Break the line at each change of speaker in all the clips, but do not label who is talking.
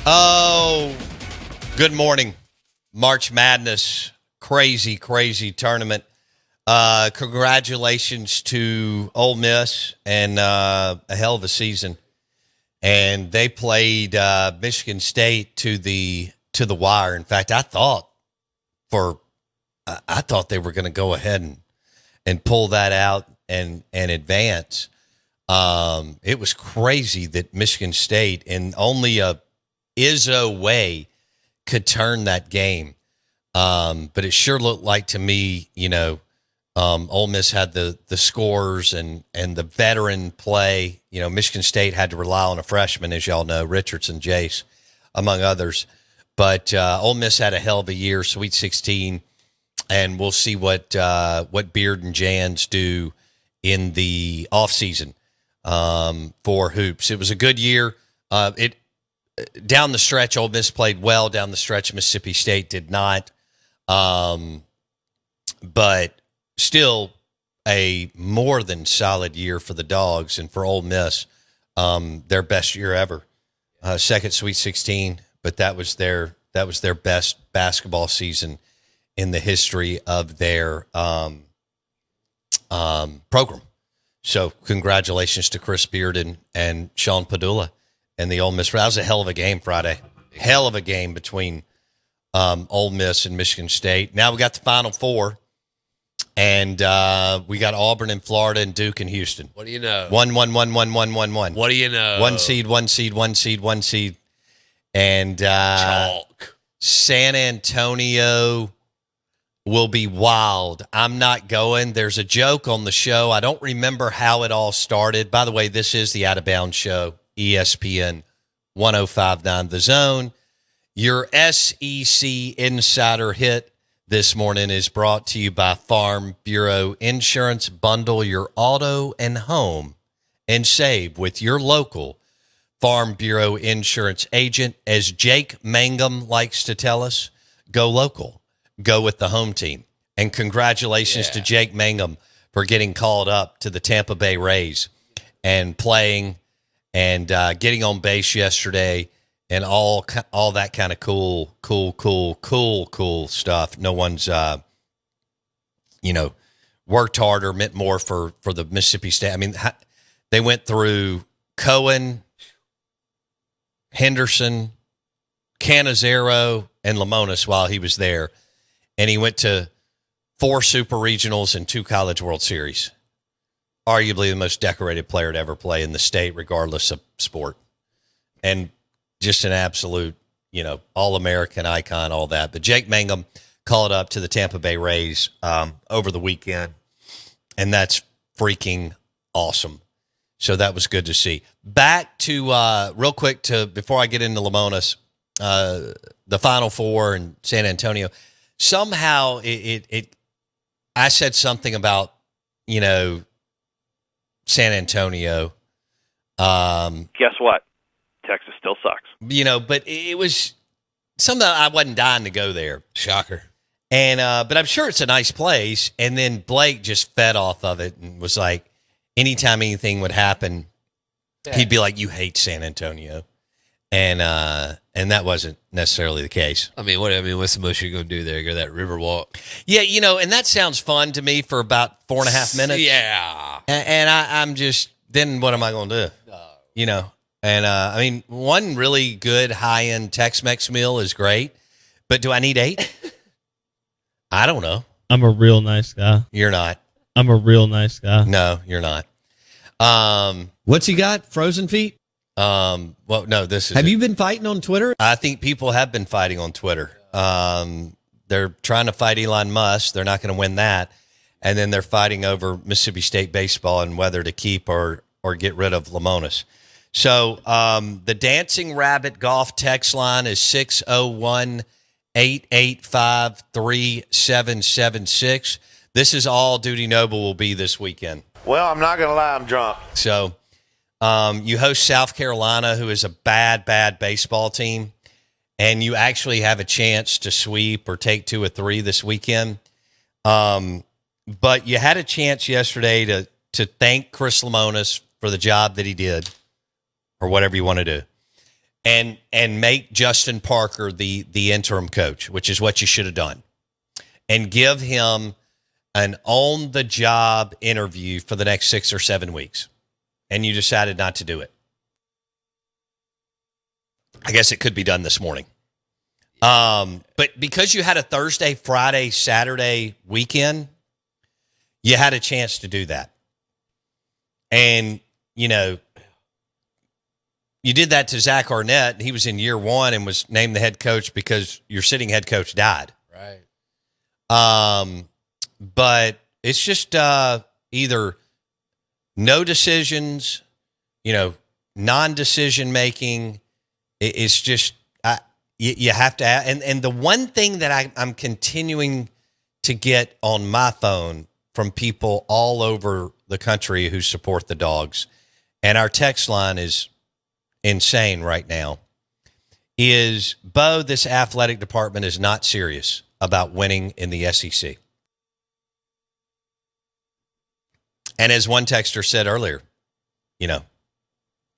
Oh, good morning. March Madness, crazy tournament. Congratulations to Ole Miss and a hell of a season. And they played Michigan State to the wire. In fact, I thought they were going to go ahead and pull that out and advance. It was crazy that Michigan State, in only a Izzo way, could turn that game. But it sure looked like to me, Ole Miss had the scores and the veteran play. Michigan State had to rely on a freshman, as y'all know, Richardson, Jace, among others. But Ole Miss had a hell of a year, Sweet 16, and we'll see what Beard and Jans do in the offseason for hoops. It was a good year. Down the stretch, Ole Miss played well. Down the stretch, Mississippi State did not. But still a more than solid year for the Dogs and for Ole Miss. Their best year ever. Second Sweet 16, but that was their best basketball season in the history of their program. So congratulations to Chris Beard and Sean Padula and the Ole Miss. That was a hell of a game Friday. Hell of a game between Ole Miss and Michigan State. Now we got the Final Four, and we got Auburn and Florida and Duke and Houston.
What do you know?
1-1-1-1-1-1-1.
What do you know?
One seed. And
Chalk.
San Antonio will be wild. I'm not going. There's a joke on the show. I don't remember how it all started. By the way, this is the Out of Bounds Show, ESPN 105.9 The Zone. Your SEC Insider Hit this morning is brought to you by Farm Bureau Insurance. Bundle your auto and home and save with your local Farm Bureau Insurance agent. As Jake Mangum likes to tell us, go local. Go with the home team. And congratulations to Jake Mangum for getting called up to the Tampa Bay Rays and playing and getting on base yesterday and all that kind of cool stuff. No one's, worked harder, meant more for the Mississippi State. I mean, they went through Cohen, Henderson, Canizero, and Lemonis while he was there. And he went to 4 Super Regionals and 2 College World Series. Arguably the most decorated player to ever play in the state, regardless of sport. And just an absolute, All-American icon, all that. But Jake Mangum called up to the Tampa Bay Rays over the weekend, and that's freaking awesome. So that was good to see. Back to, real quick, before I get into Lemonis, the Final Four and San Antonio. Somehow I said something about, San Antonio.
Guess what? Texas still sucks.
But it was something I wasn't dying to go there.
Shocker.
And but I'm sure it's a nice place. And then Blake just fed off of it and was like, anytime anything would happen, he'd be like, "You hate San Antonio," and that wasn't necessarily the case.
What's the most you're going to do there? Go that river walk?
Yeah, and that sounds fun to me for about 4.5 minutes.
Yeah.
And I'm just, then what am I going to do? No. And one really good high-end Tex-Mex meal is great, but do I need 8? I don't know.
I'm a real nice guy.
You're not.
I'm a real nice guy.
No, you're not. What's he got? Frozen feet? Well, no, this is.
Have you been fighting on Twitter?
I think people have been fighting on Twitter. They're trying to fight Elon Musk. They're not going to win that. And then they're fighting over Mississippi State baseball and whether to keep or get rid of Lemonis. So the Dancing Rabbit Golf text line is 601-885-3776. This is all Duty Noble will be this weekend.
Well, I'm not going to lie, I'm drunk.
So you host South Carolina, who is a bad baseball team, and you actually have a chance to sweep or take 2 or 3 this weekend. But you had a chance yesterday to thank Chris Lemonis for the job that he did, or whatever you want to do. and make Justin Parker the interim coach, which is what you should have done, and give him an on-the-job interview for the next 6 or 7 weeks, and you decided not to do it. I guess it could be done this morning. But because you had a Thursday, Friday, Saturday weekend, you had a chance to do that. And, you know, you did that to Zach Arnett. He was in year one and was named the head coach because your sitting head coach died.
Right.
But it's just either no decisions, you know, non-decision making. It's just you have to. And the one thing that I'm continuing to get on my phone from people all over the country who support the Dogs, and our text line is insane right now, is, Bo, this athletic department is not serious about winning in the SEC. And as one texter said earlier, you know,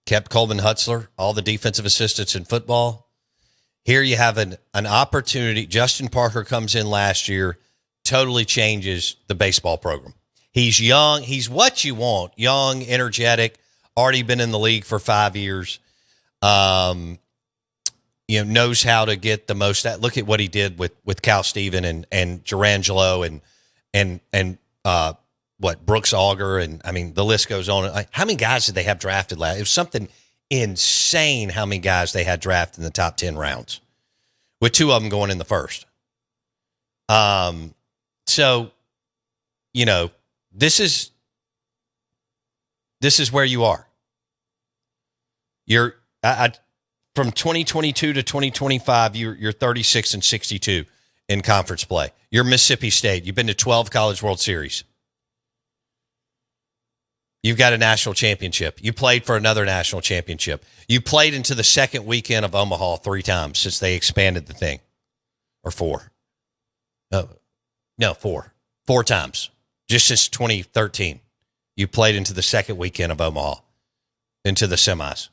kept Coleman Hutzler, all the defensive assistants in football. Here you have an opportunity. Justin Parker comes in last year, totally changes the baseball program. He's young. He's what you want. Young, energetic, already been in the league for 5 years. You know, knows how to get the most. Look at what he did with Cal Steven and Gerangelo and Brooks Auger, and I mean the list goes on. How many guys did they have drafted last? It was something insane how many guys they had drafted in the top 10 rounds, with 2 of them going in the first. So, you know, this is where you are. You're from 2022 to 2025, you're 36 and 62 in conference play. You're Mississippi State. You've been to 12 College World Series. You've got a national championship. You played for another national championship. You played into the second weekend of Omaha 3 times since they expanded the thing. Or 4. No, 4. 4 times. Just since 2013. You played into the second weekend of Omaha. Into the semis.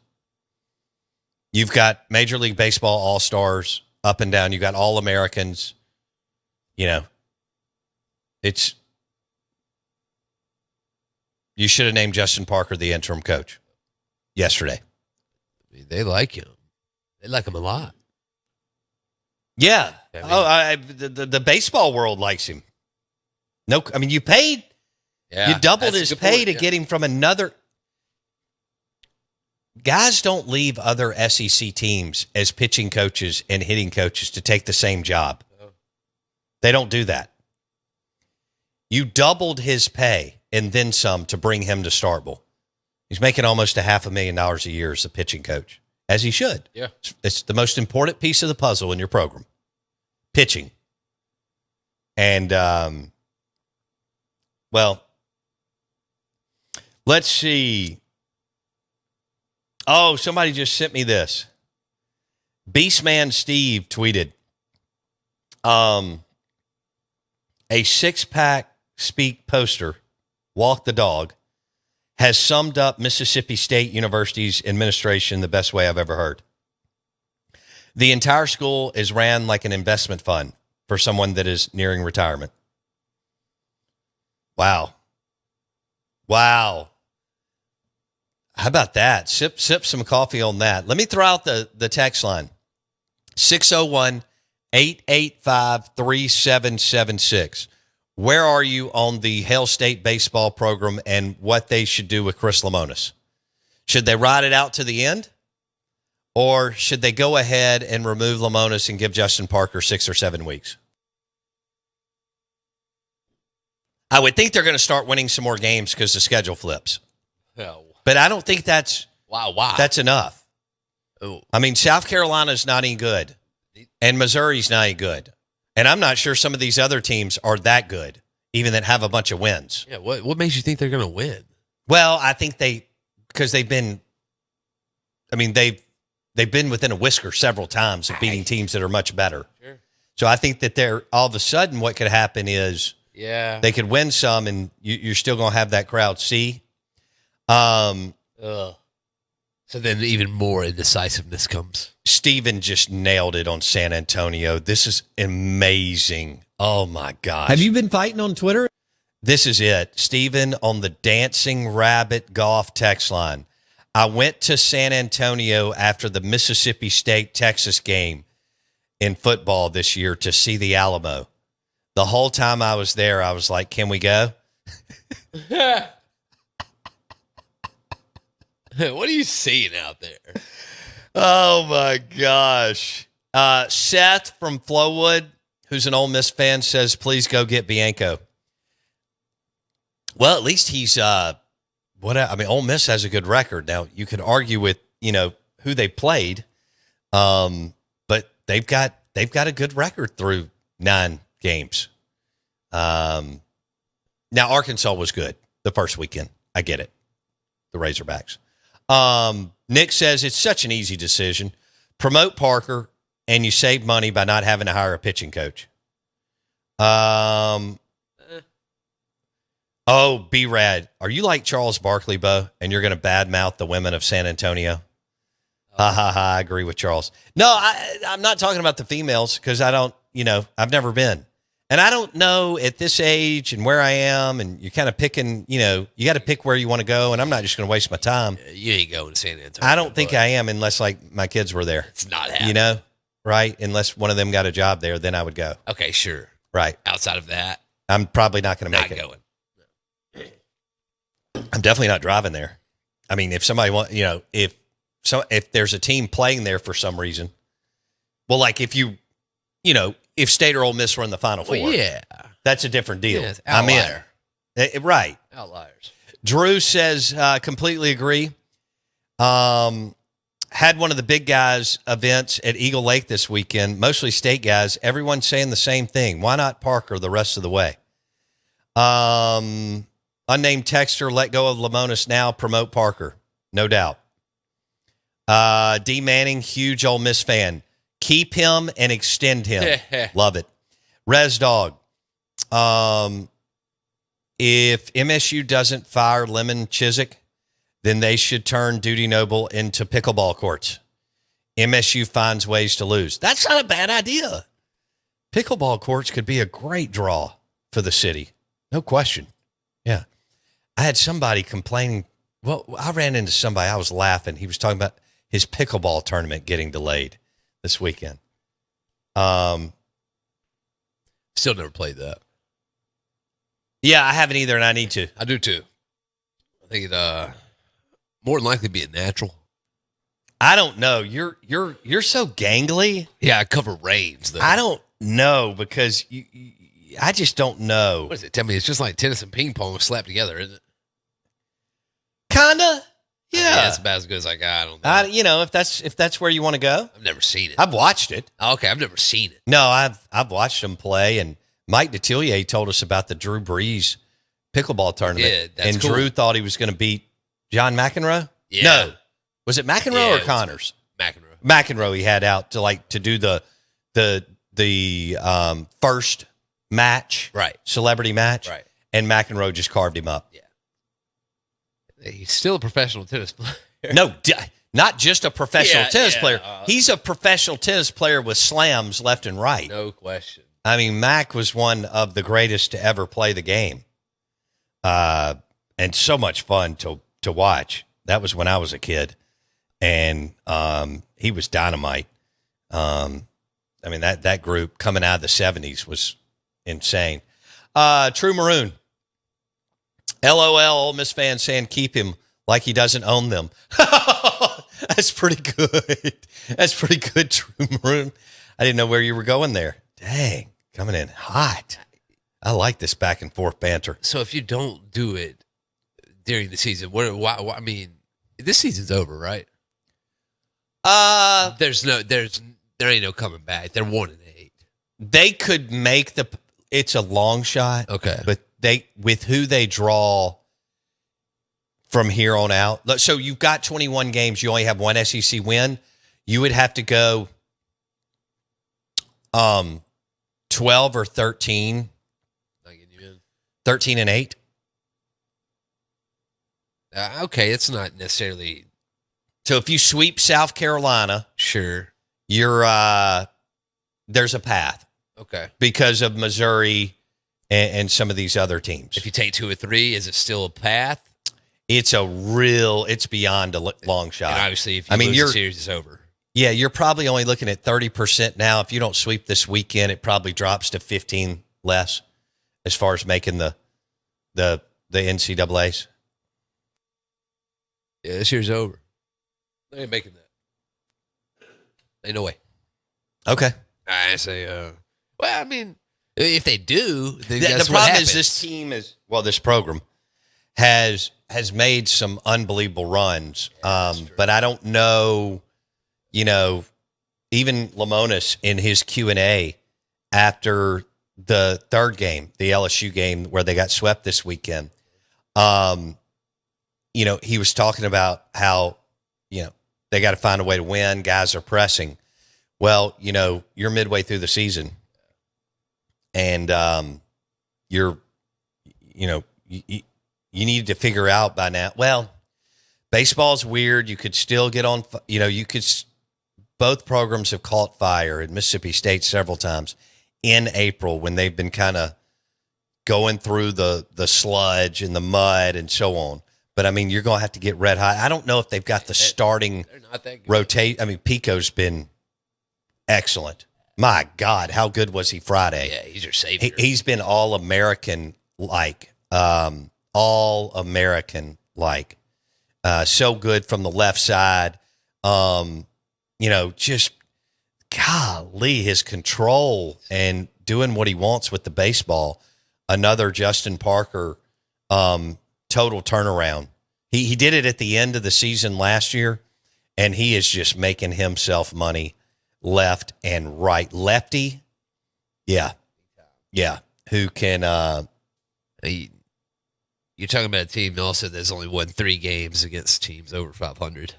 You've got Major League Baseball All-Stars up and down. You've got All-Americans. You know, you should have named Justin Parker the interim coach yesterday.
I mean, they like him. They like him a lot.
Yeah.
I mean,
The baseball world likes him. No, I mean, you paid.
Yeah,
you doubled
that's
his
a good
pay
point,
to get him from another. Guys don't leave other SEC teams as pitching coaches and hitting coaches to take the same job. They don't do that. You doubled his pay and then some to bring him to Starkville. He's making almost $500,000 a year as a pitching coach, as he should.
Yeah.
It's the most important piece of the puzzle in your program, pitching. And, well, let's see. Oh, somebody just sent me this. Beastman Steve tweeted, a 6-pack speak poster, Walk the Dog, has summed up Mississippi State University's administration the best way I've ever heard. The entire school is ran like an investment fund for someone that is nearing retirement. Wow. How about that? Sip some coffee on that. Let me throw out the text line. 601-885-3776. Where are you on the Hail State baseball program and what they should do with Chris Lemonis? Should they ride it out to the end? Or should they go ahead and remove Lemonis and give Justin Parker 6 or 7 weeks? I would think they're going to start winning some more games because the schedule flips.
Oh.
But I don't think that's enough.
Oh.
I mean, South Carolina's not any good, and Missouri's not any good. And I'm not sure some of these other teams are that good, even that have a bunch of wins.
Yeah, what makes you think they're going to win?
Well, I think because they've been within a whisker several times of beating teams that are much better.
Sure.
So I think that they're all of a sudden what could happen is they could win some, and you're still going to have that crowd see.
So then even more indecisiveness comes.
Steven just nailed it on San Antonio. This is amazing. Oh, my gosh.
Have you been fighting on Twitter?
This is it. Steven on the Dancing Rabbit Golf text line. I went to San Antonio after the Mississippi State-Texas game in football this year to see the Alamo. The whole time I was there, I was like, can we go?
What are you seeing out there?
Oh, my gosh. Seth from Flowwood, who's an Ole Miss fan, says, please go get Bianco. Well, at least he's Ole Miss has a good record. Now, you could argue with, who they played, but they've got a good record through 9 games. Now, Arkansas was good the first weekend. I get it. The Razorbacks. Nick says it's such an easy decision. Promote Parker, and you save money by not having to hire a pitching coach. Oh, B-Rad, are you like Charles Barkley, Bo, and you're going to badmouth the women of San Antonio? I agree with Charles. No, I'm not talking about the females because I don't, I've never been. And I don't know at this age and where I am, and you're kind of picking, you got to pick where you want to go, and I'm not just going to waste my time.
You ain't going to San Antonio.
I don't think I am unless, my kids were there.
It's not happening.
Right? Unless one of them got a job there, then I would go.
Okay, sure.
Right.
Outside of that,
I'm probably not going to make it.
Not going.
I'm definitely not driving there. I mean, if somebody if there's a team playing there for some reason, well, like if if State or Ole Miss were in the Final Four,
yeah,
that's a different deal.
Yeah,
I'm in. Right.
Outliers.
Drew says, completely agree. Had one of the big guys events at Eagle Lake this weekend, mostly State guys. Everyone's saying the same thing. Why not Parker the rest of the way? Unnamed texter, let go of Lemonis now, promote Parker. No doubt. D. Manning, huge Ole Miss fan. Keep him and extend him. Love it. Res Dog. If MSU doesn't fire Lemon Chiswick, then they should turn Duty Noble into pickleball courts. MSU finds ways to lose. That's not a bad idea. Pickleball courts could be a great draw for the city. No question. Yeah. I had somebody complaining. Well, I ran into somebody. I was laughing. He was talking about his pickleball tournament getting delayed this weekend.
Still never played that.
Yeah, I haven't either, and I need to.
I do too. I think it more than likely be a natural.
I don't know. You're so gangly.
Yeah, I cover range though.
I don't know because I just don't know.
What is it? Tell me, it's just like tennis and ping pong slapped together, isn't it?
Kinda. Yeah,
it's about as good as I got. I don't know.
If that's where you want to go.
I've never seen it.
I've watched it.
Okay, I've never seen it.
No, I've watched them play, and Mike Detillier told us about the Drew Brees pickleball tournament.
That's
and
cool.
Drew thought he was going to beat John McEnroe.
Yeah.
No, was it McEnroe or Connors?
McEnroe.
McEnroe. He had out to do the first match,
right?
Celebrity match,
right?
And McEnroe just carved him up.
Yeah. He's still a professional tennis player.
No, not just a professional tennis player. He's a professional tennis player with slams left and right.
No question.
I mean, Mac was one of the greatest to ever play the game. And so much fun to watch. That was when I was a kid. And he was dynamite. I mean, that group coming out of the 70s was insane. True Maroon. LOL, Ole Miss fans saying keep him like he doesn't own them. That's pretty good. That's pretty good, True Maroon. I didn't know where you were going there. Dang, coming in hot. I like this back and forth banter.
So if you don't do it during the season, why, I mean, this season's over, right? There ain't no coming back. They're 1-8.
They could make it's a long shot.
Okay.
But with who they draw from here on out. So you've got 21 games. You only have one SEC win. You would have to go 12 or 13. 13-8.
Okay, it's not necessarily
So if you sweep South Carolina,
Sure.
you're there's a path
Okay.
because of Missouri and some of these other teams.
If you take 2 or 3, is it still a path?
It's beyond a long shot.
And obviously, if you lose the series, it's over.
Yeah, you're probably only looking at 30% now. If you don't sweep this weekend, it probably drops to 15 less as far as making the NCAAs.
Yeah, this year's over. They ain't making that. Ain't no way.
Okay.
I say, well, I mean, if they do, then
The
guess what
problem
happens.
is this program has made some unbelievable runs. But I don't know, even Lemonis in his Q&A after the third game, the LSU game where they got swept this weekend, he was talking about how, they got to find a way to win. Guys are pressing. Well, you're midway through the season and you need to figure out by now. Well, baseball's weird. You could still get on, both programs have caught fire at Mississippi State several times in April when they've been kind of going through the sludge and the mud and so on. But, you're going to have to get red hot. I don't know if they've got the starting rotate. Pico's been excellent. My God, how good was he Friday?
Yeah, he's your savior.
He's been all-American-like. All-American-like. So good from the left side. Just, golly, his control and doing what he wants with the baseball. Another Justin Parker total turnaround. He did it at the end of the season last year, and he is just making himself money left and right. Lefty, yeah, who can
you're talking about a team also that's only won 3 games against teams over 500.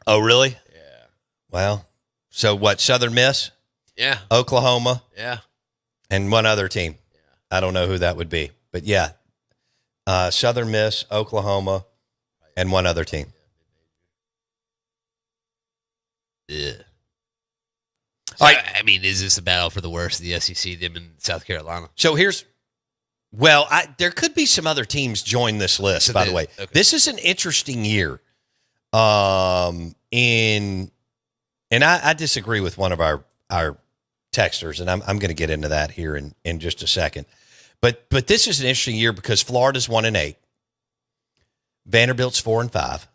Oh, really?
Yeah.
Well, so what, Southern Miss?
Yeah.
Oklahoma?
Yeah.
And one other team.
Yeah.
I don't know who that would be. But, yeah, Southern Miss, Oklahoma, and one other team.
Yeah.
All right.
Is this a battle for the worst of the SEC, them in South Carolina?
So there could be some other teams join this list, by the way.
Okay.
This is an interesting year. And I disagree with one of our texters, and I'm going to get into that here in just a second. But this is an interesting year because Florida's 1-8, Vanderbilt's 4-5,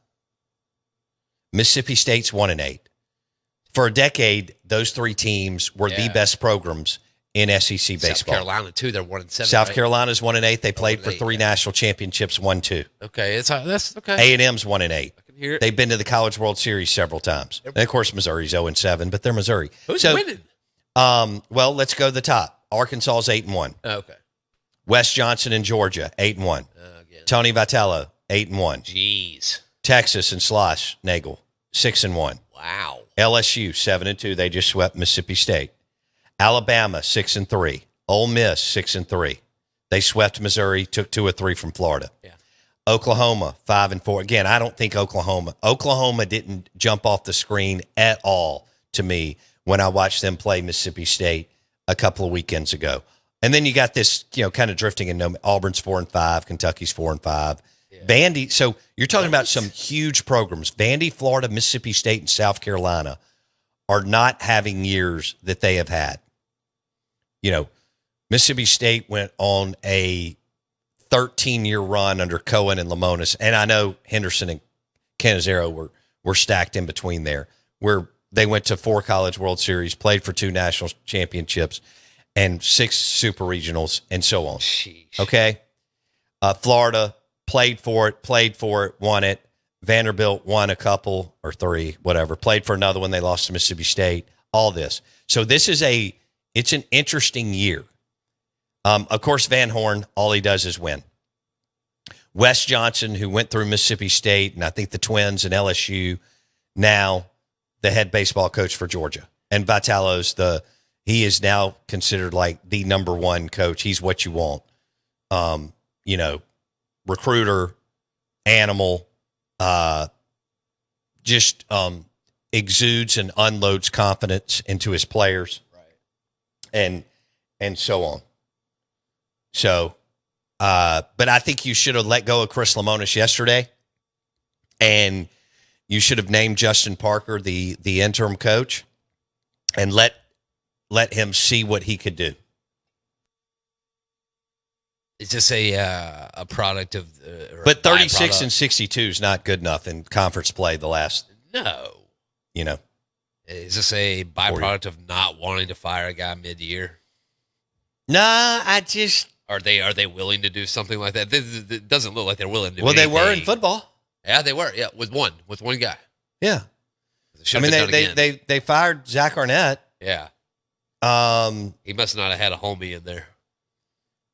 Mississippi State's 1-8. For a decade, those 3 teams were the best programs in SEC baseball.
South Carolina too, they're 1-7.
South Carolina's 1-8. They played for 3 national championships, won 2.
Okay, that's okay.
A&M's 1-8.
I can hear it.
They've been to the College World Series several times. And of course, Missouri's 0-7, but they're Missouri.
Who's winning?
Well, let's go to the top. Arkansas's 8-1.
Oh, okay.
Wes Johnson in Georgia, 8-1. Tony Vitello, 8-1.
Jeez.
Texas and Slosh Nagel, 6-1.
Wow.
LSU, 7-2. They just swept Mississippi State. Alabama, 6-3. Ole Miss, 6-3. They swept Missouri, took 2 or 3 from Florida.
Yeah.
Oklahoma, 5-4. Again, I don't think Oklahoma didn't jump off the screen at all to me when I watched them play Mississippi State a couple of weekends ago. And then you got this, kind of drifting in. Auburn's 4-5, Kentucky's 4-5. Yeah. Vandy. So you're talking about some huge programs. Vandy, Florida, Mississippi State, and South Carolina are not having years that they have had. Mississippi State went on a 13-year run under Cohen and Lemonis, and I know Henderson and Cannizzaro were stacked in between there, where they went to 4 College World Series, played for 2 national championships, and 6 super regionals, and so on.
Sheesh.
Okay? Florida played for it, won it. Vanderbilt won a couple or 3, whatever. Played for another one. They lost to Mississippi State. All this. So this is it's an interesting year. Of course, Van Horn, all he does is win. Wes Johnson, who went through Mississippi State and I think the Twins and LSU, now the head baseball coach for Georgia. And Vitello's he is now considered like the number 1 coach. He's what you want. Recruiter, animal, just exudes and unloads confidence into his players, right? And so on. So, but I think you should have let go of Chris Lemonis yesterday, and you should have named Justin Parker the interim coach, and let him see what he could do.
Is this a product of?
But 36 and 62 is not good enough in conference play. The last,
no,
is
this a byproduct of not wanting to fire a guy mid-year?
Nah, are
they willing to do something like that? It doesn't look like they're willing to. Do
they
anything.
were in football.
Yeah, they were. Yeah, with one guy.
Yeah, they fired Zach Arnett.
Yeah. He must not have had a homie in there.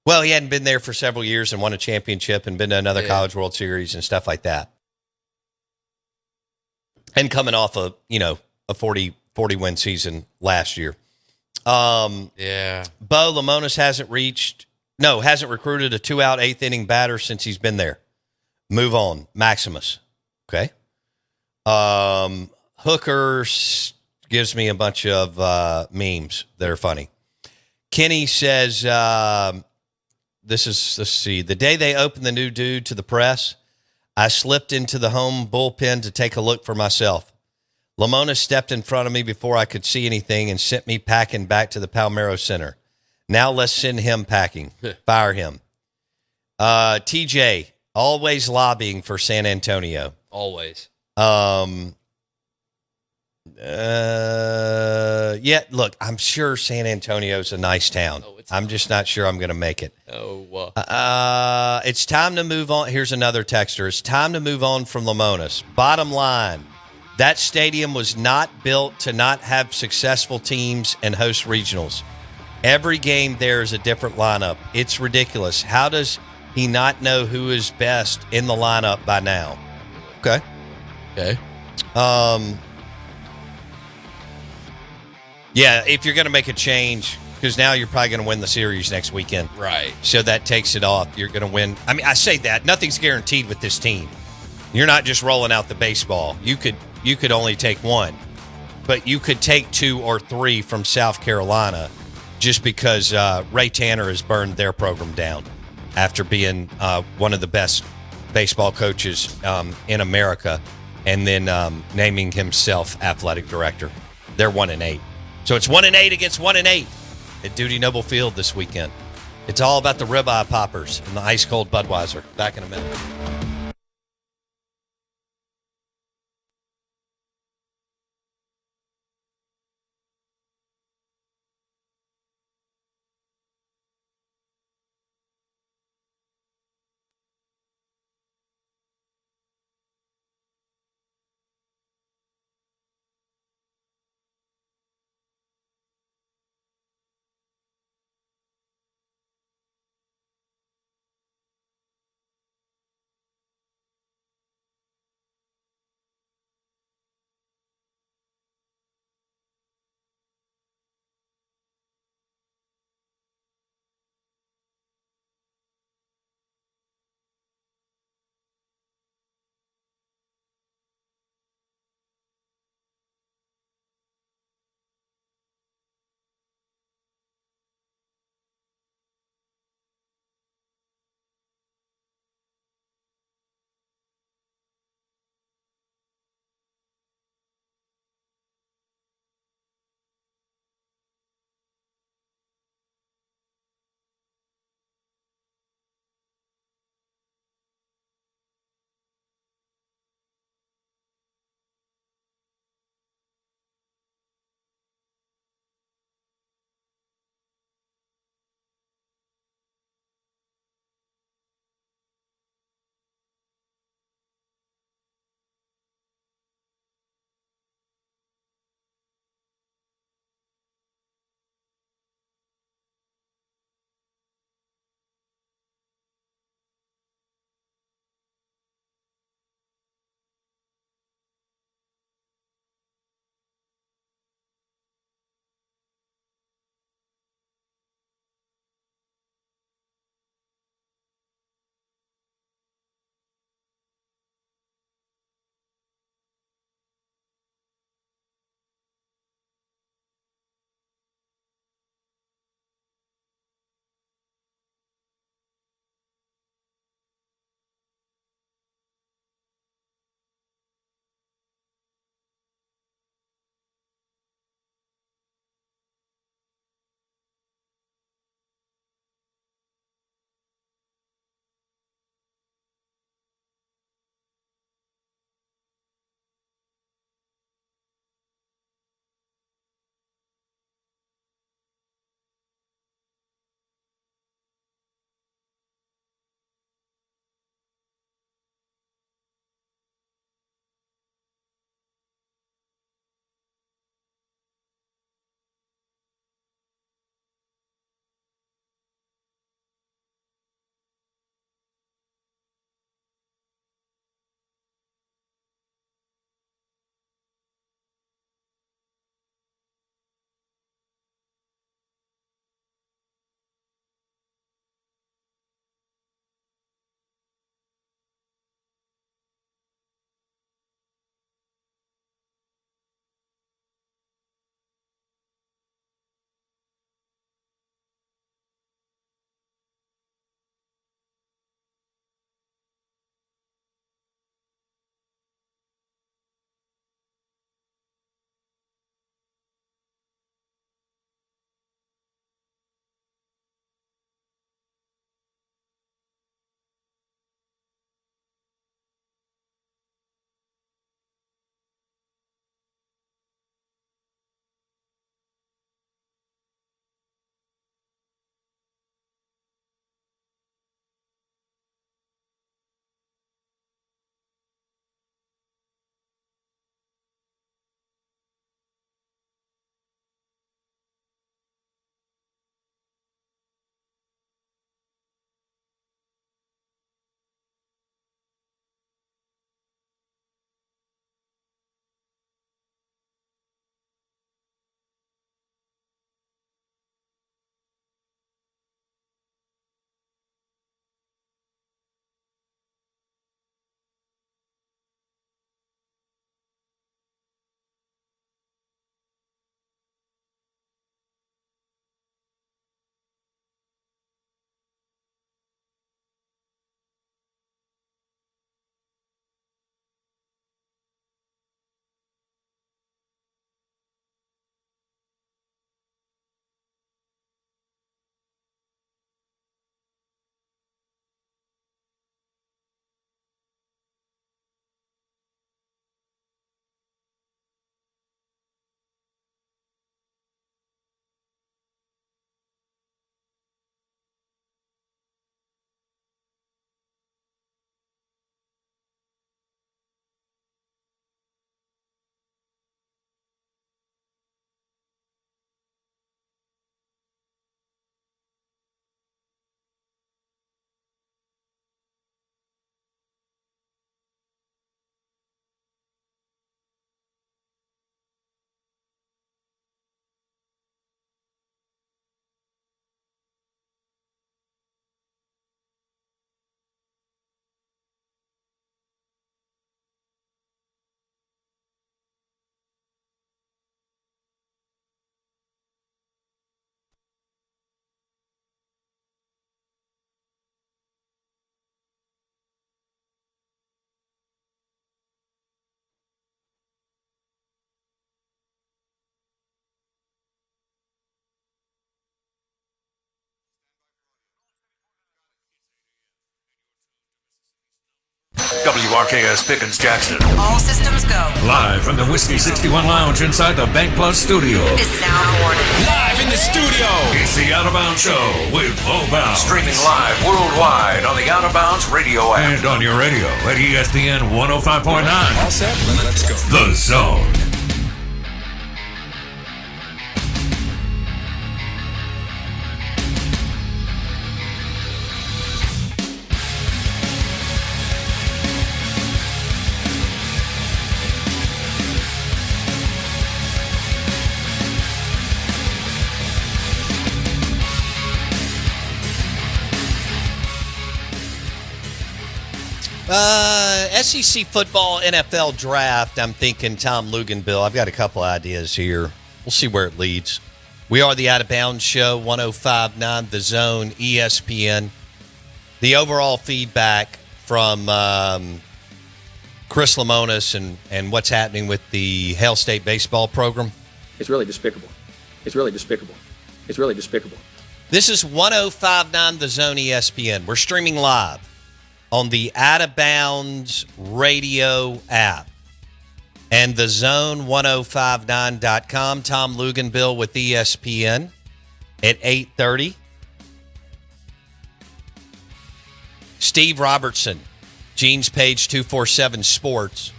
Well, he hadn't been there for several years and won a championship and been to another College World Series and stuff like that. And coming off a 40 win season last year. Bo Lemonis hasn't recruited a 2-out 8th inning batter since he's been there. Move on. Maximus. Okay. Hookers gives me a bunch of memes that are funny. Kenny says, let's see, the day they opened the new dude to the press, I slipped into the home bullpen to take a look for myself. Lemonis stepped in front of me before I could see anything and sent me packing back to the Palmero Center. Now let's send him packing. Fire him. TJ, always lobbying for San Antonio.
Always.
Yeah, look, I'm sure San Antonio's a nice town. I'm just not sure I'm going to make it. It's time to move on. Here's another texter. It's time to move on from Lemonis. Bottom line, that stadium was not built to not have successful teams and host regionals. Every game there is a different lineup. It's ridiculous. How does he not know who is best in the lineup by now? Okay. Yeah, if you're going to make a change, because now you're probably going to win the series next weekend.
Right.
So that takes it off. You're going to win. I mean, I say that. Nothing's guaranteed with this team. You're not just rolling out the baseball. You could only take one. But you could take 2 or 3 from South Carolina just because Ray Tanner has burned their program down after being one of the best baseball coaches in America and then naming himself athletic director. They're 1-8. So it's 1-8 against 1-8 at Duty Noble Field this weekend. It's all about the ribeye poppers and the ice cold Budweiser. Back in a minute.
WRKS Pickens Jackson.
All systems go.
Live from the Whiskey 61 Lounge inside the Bank Plus studio.
Is sound warning.
Live in the studio. It's the Out of Bounds Show with Bo Bounds. Streaming live worldwide on the Out of Bounds radio app. And on your radio at ESPN 105.9.
All set? Let's go.
The Zone.
SEC football, NFL draft. I'm thinking Tom Luginbill. I've got a couple ideas here. We'll see where it leads. We are the Out of Bounds Show, 105.9 The Zone, ESPN. The overall feedback from Chris Lemonis and what's happening with the Hail State baseball program.
It's really despicable. It's really despicable. It's really despicable.
This is 105.9 The Zone, ESPN. We're streaming live on the Out of Bounds radio app and the zone1059.com. Tom Luginbill with ESPN at 8:30. Steve Robertson, Gene's Page 247 Sports.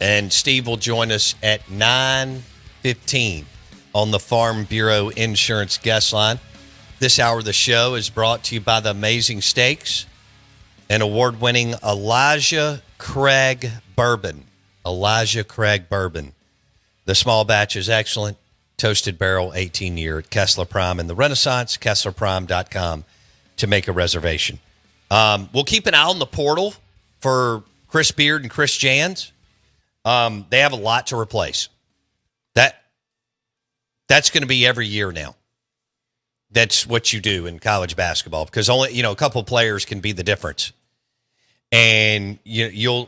And Steve will join us at 9:15 on the Farm Bureau Insurance guest line. This hour of the show is brought to you by the Amazing Steaks and award-winning Elijah Craig Bourbon. Elijah Craig Bourbon. The small batch is excellent. Toasted barrel, 18-year at Kessler Prime in the Renaissance, KesslerPrime.com to make a reservation. We'll keep an eye on the portal for Chris Beard and Chris Jans. They have a lot to replace. That's going to be every year now. That's what you do in college basketball because only a couple players can be the difference, and you'll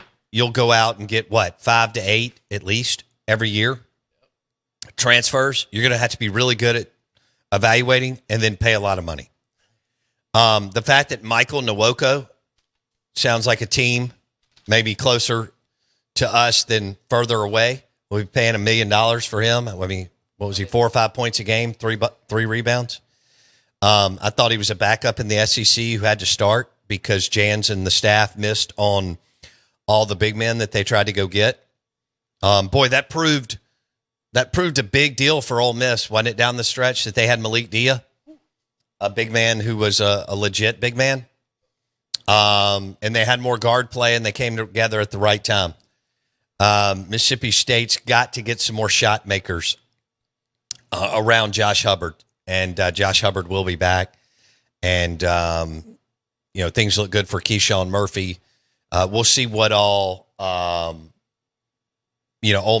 go out and get 5 to 8 at least every year. Transfers, you're going to have to be really good at evaluating and then pay a lot of money. The fact that Michael Nwoko sounds like a team maybe closer to us than further away. We'll be paying $1 million for him. I mean, what was he? 4 or 5 points a game, three rebounds. I thought he was a backup in the SEC who had to start because Jans and the staff missed on all the big men that they tried to go get. That proved a big deal for Ole Miss, wasn't it, down the stretch that they had Malik Dia, a big man who was a legit big man. And they had more guard play, and they came together at the right time. Mississippi State's got to get some more shot makers around Josh Hubbard. And Josh Hubbard will be back. And, things look good for Keyshawn Murphy. We'll see what all, Ole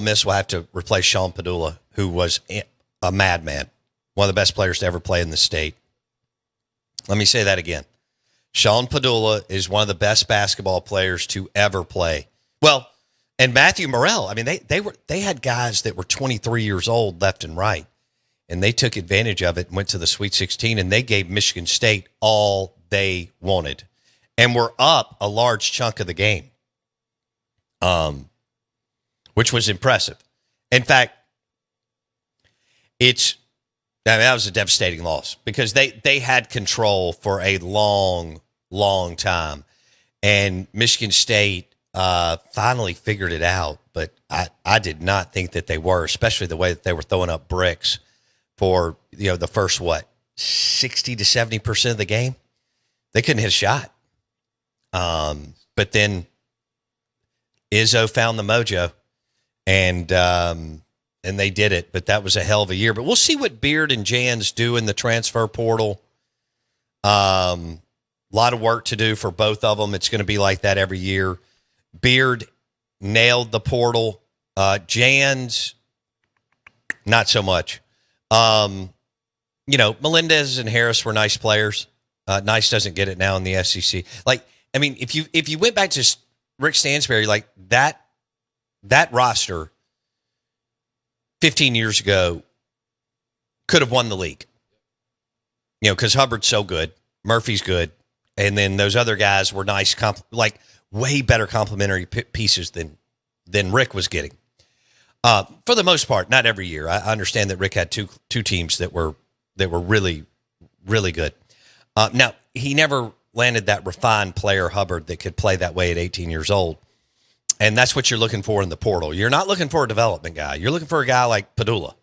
Miss will have to replace Sean Padula, who was a madman, one of the best players to ever play in the state. Let me say that again. Sean Padula is one of the best basketball players to ever play. Well, and Matthew Morrell, I mean, they had guys that were 23 years old left and right. And they took advantage of it and went to the Sweet 16, and they gave Michigan State all they wanted. And were up a large chunk of the game, which was impressive. In fact, that was a devastating loss because they had control for a long, long time. And Michigan State finally figured it out, but I did not think that they were, especially the way that they were throwing up bricks for the first 60 to 70% of the game. They couldn't hit a shot. But then Izzo found the mojo, and they did it. But that was a hell of a year. But we'll see what Beard and Jans do in the transfer portal. A lot of work to do for both of them. It's going to be like that every year. Beard nailed the portal. Jans, not so much. Melendez and Harris were nice players. Nice doesn't get it now in the SEC. If you went back to Rick Stansberry, that roster 15 years ago could have won the league. Because Hubbard's so good, Murphy's good, And then those other guys were nice, like way better complementary pieces than Rick was getting. For the most part, not every year. I understand that Rick had two teams that were really, really good. Now, he never landed that refined player, Hubbard, that could play that way at 18 years old. And that's what you're looking for in the portal. You're not looking for a development guy. You're looking for a guy like Padula.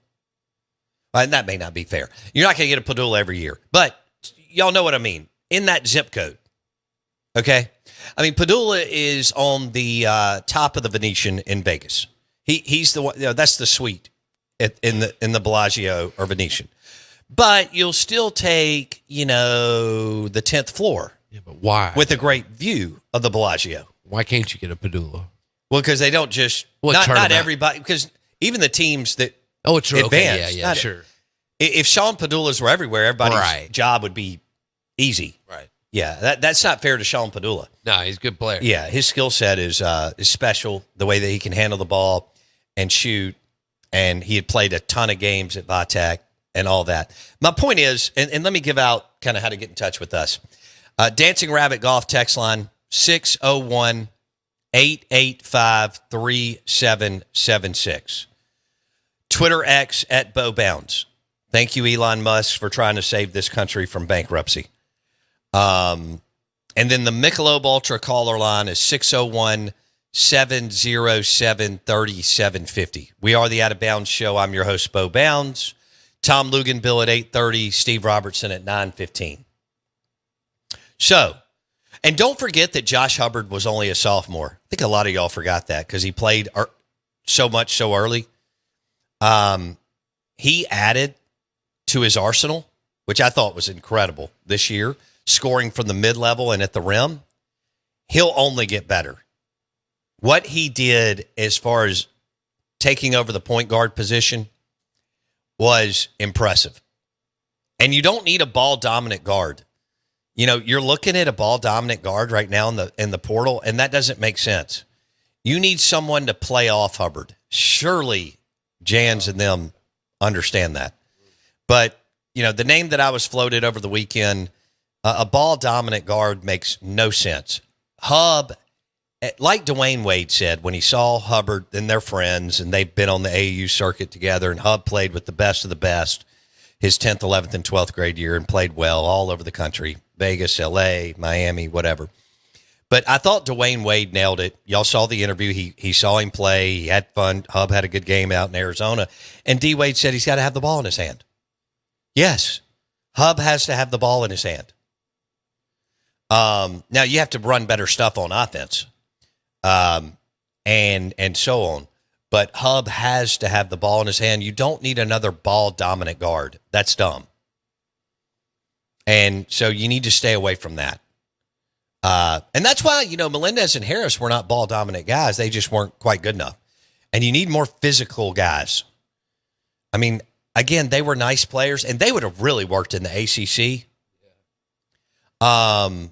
And that may not be fair. You're not going to get a Padula every year. But y'all know what I mean. In that zip code. Okay? I mean, Padula is on the top of the Venetian in Vegas. He's the one, that's the suite in the Bellagio or Venetian. But you'll still take, the 10th floor.
Yeah, but why?
With a great view of the Bellagio.
Why can't you get a Padula?
Well, because they don't just not everybody. Because even the teams that advance,
okay, yeah, sure.
If Sean Padulas were everywhere, everybody's job would be easy.
Right.
Yeah, that's not fair to Sean Padula.
No, he's a good player.
Yeah, his skill set is special. The way that he can handle the ball and shoot, and he had played a ton of games at Vitek and all that. My point is, and let me give out kind of how to get in touch with us. Dancing Rabbit Golf text line 601-885-3776. Twitter X at Bo Bounds. Thank you, Elon Musk, for trying to save this country from bankruptcy. And then the Michelob Ultra caller line is 601-707-3750. We are the Out of Bounds Show. I'm your host, Bo Bounds. Tom Luginbill at 8:30, Steve Robertson at 9:15. So, and don't forget that Josh Hubbard was only a sophomore. I think a lot of y'all forgot that because he played so much so early. He added to his arsenal, which I thought was incredible this year, scoring from the mid-level and at the rim. He'll only get better. What he did as far as taking over the point guard position was impressive. And you don't need a ball-dominant guard. You're looking at a ball-dominant guard right now in the portal, and that doesn't make sense. You need someone to play off Hubbard. Surely Jans and them understand that. But, the name that I was floated over the weekend, a ball-dominant guard makes no sense. Hub, like Dwayne Wade said, when he saw Hubbard and their friends, and they've been on the AAU circuit together, and Hub played with the best of the best his 10th, 11th, and 12th grade year and played well all over the country, Vegas, L.A., Miami, whatever. But I thought Dwayne Wade nailed it. Y'all saw the interview. He saw him play. He had fun. Hub had a good game out in Arizona. And D. Wade said he's got to have the ball in his hand. Yes, Hub has to have the ball in his hand. Now, you have to run better stuff on offense and so on. But Hub has to have the ball in his hand. You don't need another ball-dominant guard. That's dumb. And so you need to stay away from that. And that's why, Melendez and Harris were not ball-dominant guys. They just weren't quite good enough. And you need more physical guys. I mean, again, they were nice players, and they would have really worked in the ACC. And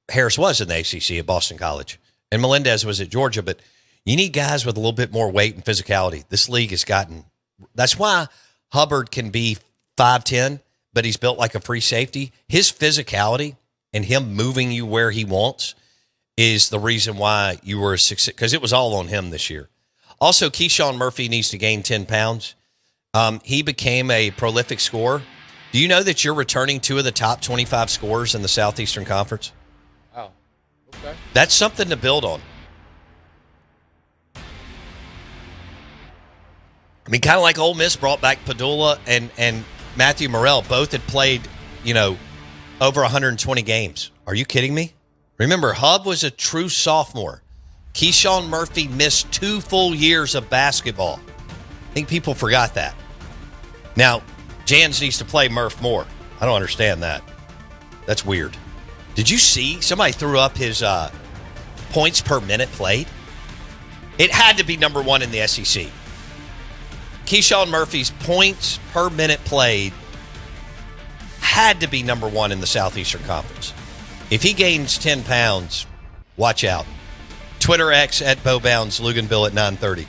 Harris was in the ACC at Boston College, and Melendez was at Georgia, but you need guys with a little bit more weight and physicality. This league has gotten, that's why Hubbard can be 5'10", but he's built like a free safety. His physicality and him moving you where he wants is the reason why you were a success, because it was all on him this year. Also, Keyshawn Murphy needs to gain 10 pounds. He became a prolific scorer. Do you know that you're returning 2 of the top 25 scorers in the Southeastern Conference?
Wow. Okay.
That's something to build on. I mean, kind of like Ole Miss brought back Padula and Matthew Morrell. Both had played, over 120 games. Are you kidding me? Remember, Hub was a true sophomore. Keyshawn Murphy missed 2 full years of basketball. I think people forgot that. Now, Jans needs to play Murph more. I don't understand that. That's weird. Did you see somebody threw up his points per minute played? It had to be number 1 in the SEC. Keyshawn Murphy's points per minute played had to be number 1 in the Southeastern Conference. If he gains 10 pounds, watch out. Twitter X at Bo Bounds, Luginbill at 9:30.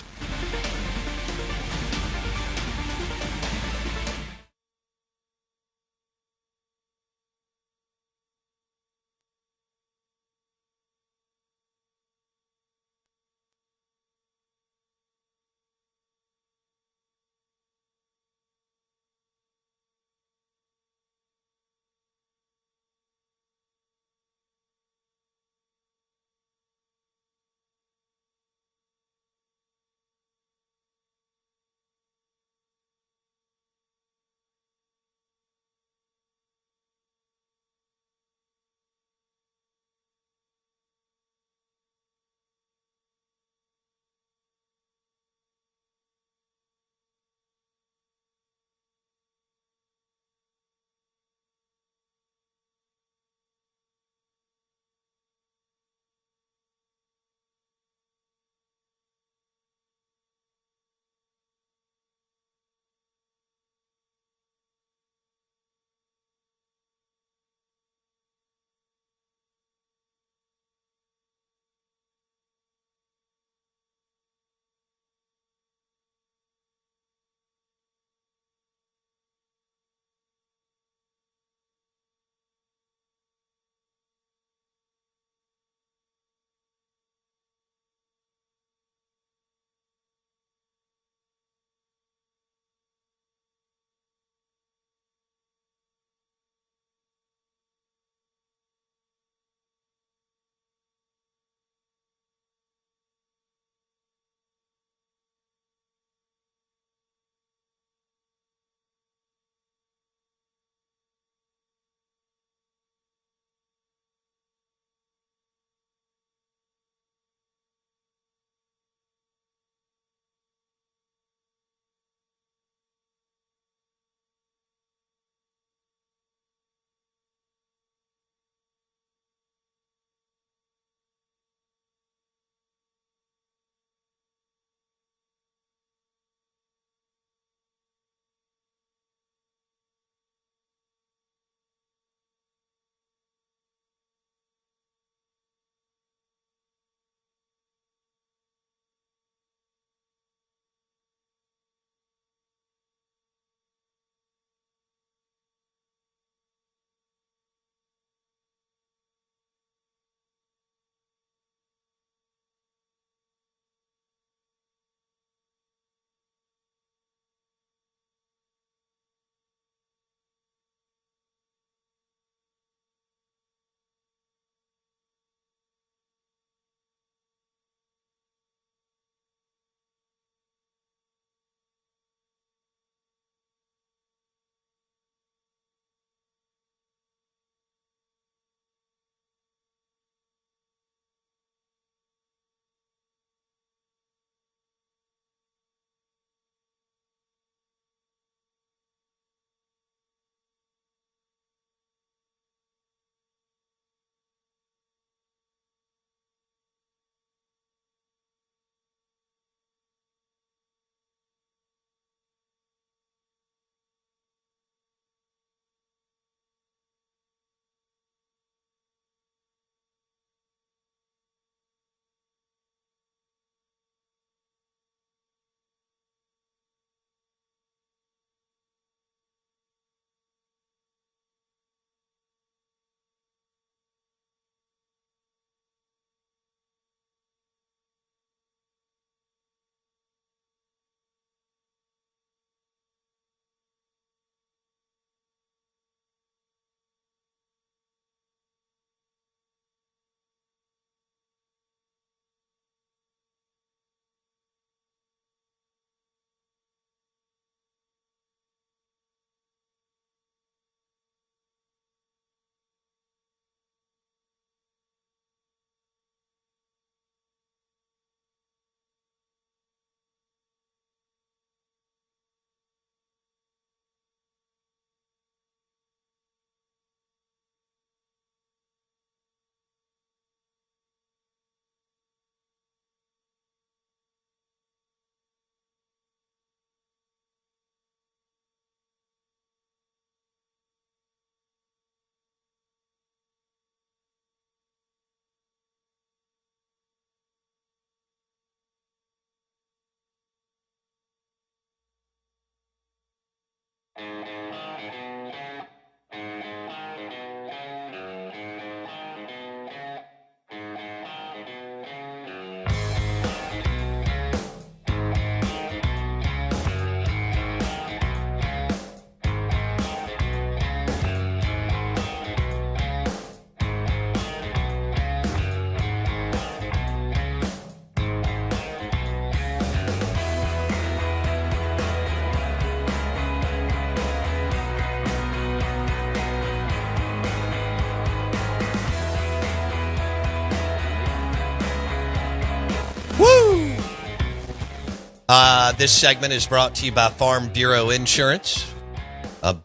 This segment is brought to you by Farm Bureau Insurance.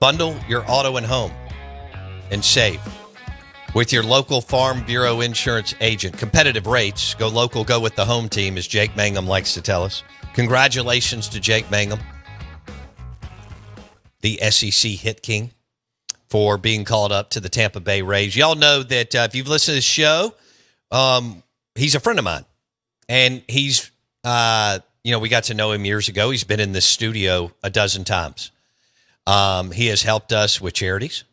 Bundle your auto and home and save with your local Farm Bureau Insurance agent. Competitive rates. Go local, go with the home team, as Jake Mangum likes to tell us. Congratulations to Jake Mangum, the SEC Hit King, for being called up to the Tampa Bay Rays. Y'all know that if you've listened to this show, he's a friend of mine. And he's... we got to know him years ago. He's been in this studio a dozen times. He has helped us with charities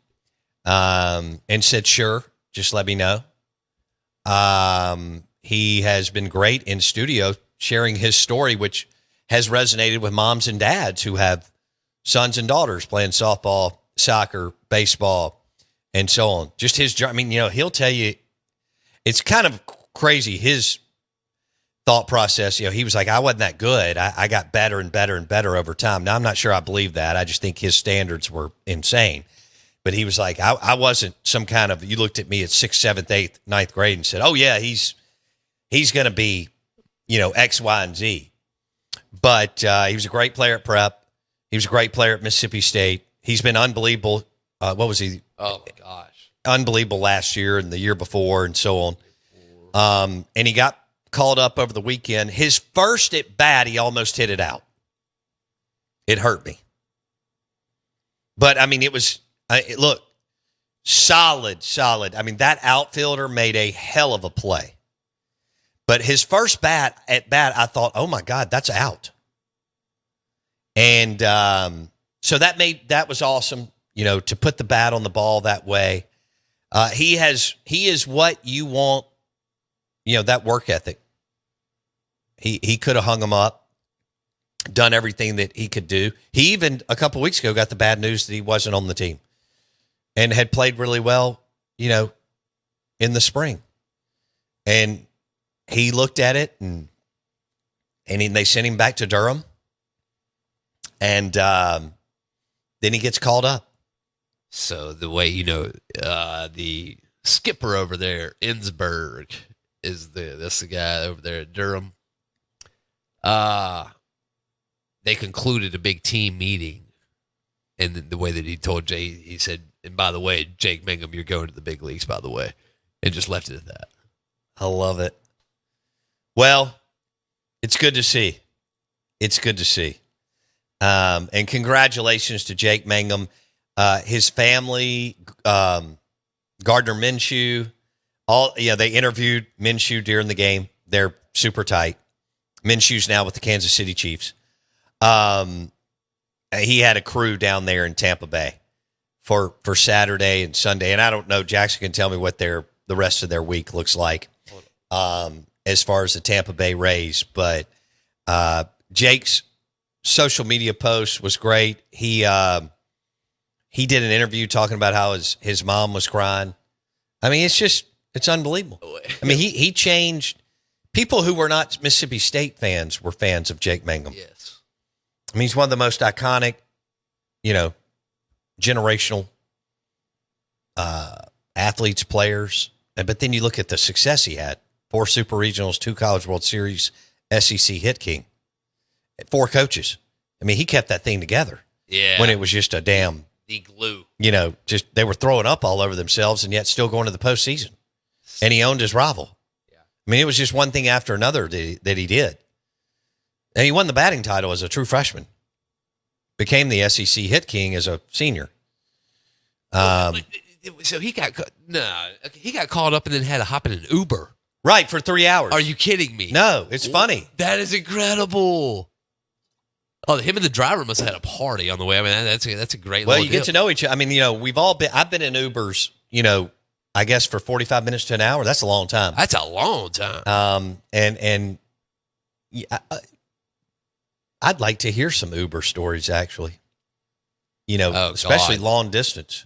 and said, sure, just let me know. He has been great in studio sharing his story, which has resonated with moms and dads who have sons and daughters playing softball, soccer, baseball, and so on. Just his, he'll tell you, it's kind of crazy. His thought process, he was like, I wasn't that good. I got better and better and better over time. Now, I'm not sure I believe that. I just think his standards were insane. But he was like, I wasn't some kind of, you looked at me at 6th, 7th, 8th, 9th grade and said, oh, yeah, he's going to be, X, Y, and Z. But he was a great player at prep. He was a great player at Mississippi State. He's been unbelievable. What was he?
Oh, my gosh.
Unbelievable last year and the year before and so on. And he got called up over the weekend. His first at bat, he almost hit it out. It hurt me. But, it was, look, solid. That outfielder made a hell of a play. But his first at bat, I thought, oh, my God, that's out. And so that was awesome, to put the bat on the ball that way. He is what you want, that work ethic. He could have hung him up, done everything that he could do. He even, a couple weeks ago, got the bad news that he wasn't on the team and had played really well, in the spring. And he looked at it and they sent him back to Durham. And then he gets called up.
So the way, the skipper over there, Ensberg, that's the guy over there at Durham. They concluded a big team meeting, and the way that he told Jay, he said, and by the way, Jake Mangum, you're going to the big leagues, by the way, and just left it at that.
I love it. Well, it's good to see. It's good to see. And congratulations to Jake Mangum, his family, Gardner Minshew. They interviewed Minshew during the game. They're super tight. Minshew's now with the Kansas City Chiefs. He had a crew down there in Tampa Bay for Saturday and Sunday, and I don't know. Jackson can tell me what the rest of their week looks like as far as the Tampa Bay Rays. But Jake's social media post was great. He did an interview talking about how his mom was crying. It's unbelievable. He changed. People who were not Mississippi State fans were fans of Jake Mangum.
Yes.
He's one of the most iconic, generational athletes, players. But then you look at the success he had. 4 Super Regionals, 2 College World Series, SEC Hit King. 4 coaches. He kept that thing together.
Yeah.
When it was just a damn...
The glue.
Just they were throwing up all over themselves and yet still going to the postseason. And he owned his rival. Yeah. It was just one thing after another that he did. And he won the batting title as a true freshman. Became the SEC Hit King as a senior.
So he got called up and then had to hop in an Uber.
Right, for 3 hours.
Are you kidding me?
No, it's funny.
That is incredible. Oh, him and the driver must have had a party on the way. I mean, that's a great.
Well,
little
you
deal.
get to know each other. I mean, we've all been. I've been in Ubers. I guess for 45 minutes to an hour. That's a long time.
That's a long time.
And I'd like to hear some Uber stories actually. Especially
God.
long distance.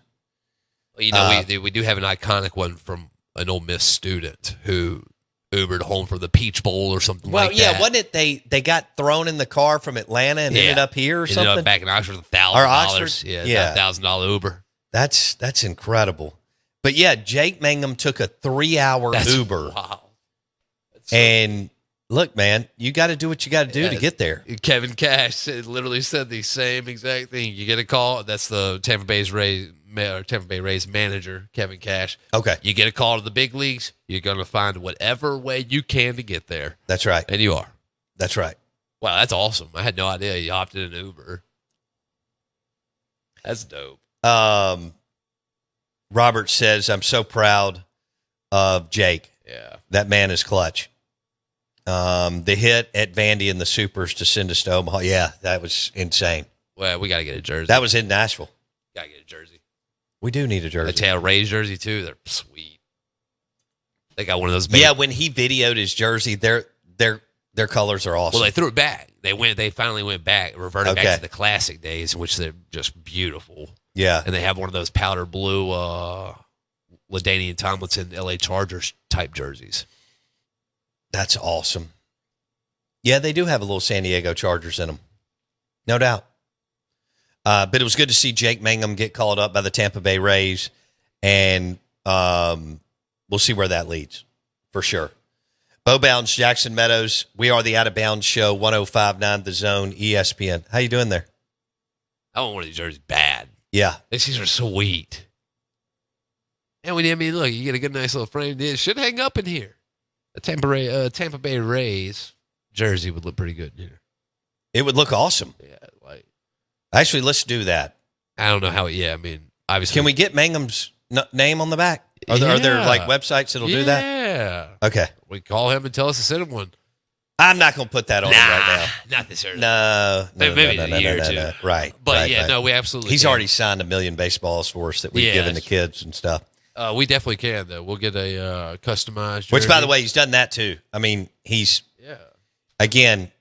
We do have an iconic one from an Ole Miss student who Ubered home from the Peach Bowl or something like that.
Well, yeah, wasn't it they got thrown in the car from Atlanta and ended up here or something?
Ended up back in Oxford with
Or
$1,000.
Oxford?
Yeah, $1,000 Uber.
That's incredible. But yeah, Jake Mangum took a 3-hour Uber.
Wow.
And look, man, you got to do what you got to do to get there.
Kevin Cash literally said the same exact thing. You get a call. That's the Tampa Bay Rays manager, Kevin Cash.
Okay.
You get a call to the big leagues. You're going to find whatever way you can to get there.
That's right.
And you are.
That's right.
Wow, that's awesome. I had no idea you hopped in an Uber. That's dope.
Robert says, I'm so proud of Jake.
Yeah.
That man is clutch. The hit at Vandy and the Supers to send us to Omaha. Yeah, that was insane.
Well, we got to get a jersey.
That was in Nashville.
Got to get a jersey.
We do need a jersey.
A Tail Rays jersey, too. They're sweet. They got one of those.
Yeah, when he videoed his jersey, their colors are awesome.
Well, they threw it back. They finally went back, reverted back to the classic days, in which they're just beautiful.
Yeah.
And they have one of those powder blue LaDainian Tomlinson LA Chargers type jerseys.
That's awesome. Yeah, they do have a little San Diego Chargers in them. No doubt. But it was good to see Jake Mangum get called up by the Tampa Bay Rays, and we'll see where that leads for sure. Bo Bounds, Jackson Meadows. We are the Out of Bounds Show, 105.9 The Zone, ESPN. How you doing there?
I want one of these jerseys bad.
Yeah.
These are sweet. And look, you get a good, nice little frame. It should hang up in here. A Tampa Bay Rays jersey would look pretty good in here.
It would look awesome.
Yeah,
Actually, let's do that.
I don't know how. Yeah, I mean, obviously.
Can we get Mangum's name on the back? Are there like websites that'll do that?
Yeah.
Okay.
We call him and tell us to send him one.
I'm not going to put that on him right now.
Not this early.
No.
Maybe in a year or two.
Right.
But
right.
no, we absolutely
He's
can.
already signed 1 million baseballs for us that we've given the kids and stuff.
We definitely can, though. We'll get a customized jersey.
Which, by the way, he's done that too. I mean, again,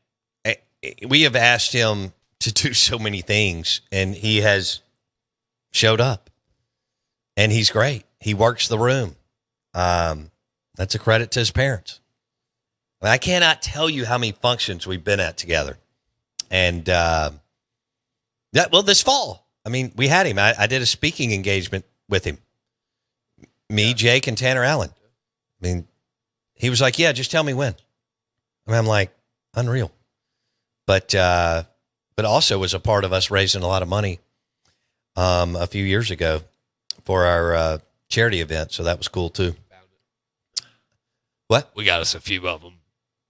we have asked him to do so many things, and he has showed up. And he's great. He works the room. That's a credit to his parents. I cannot tell you how many functions we've been at together. And, this fall, I mean, we had him. I did a speaking engagement with him. Me, Jake, and Tanner Allen. I mean, he was like, yeah, just tell me when. I mean, I'm like, unreal. But also was a part of us raising a lot of money a few years ago for our charity event. So that was cool, too. What?
We got us a few of them.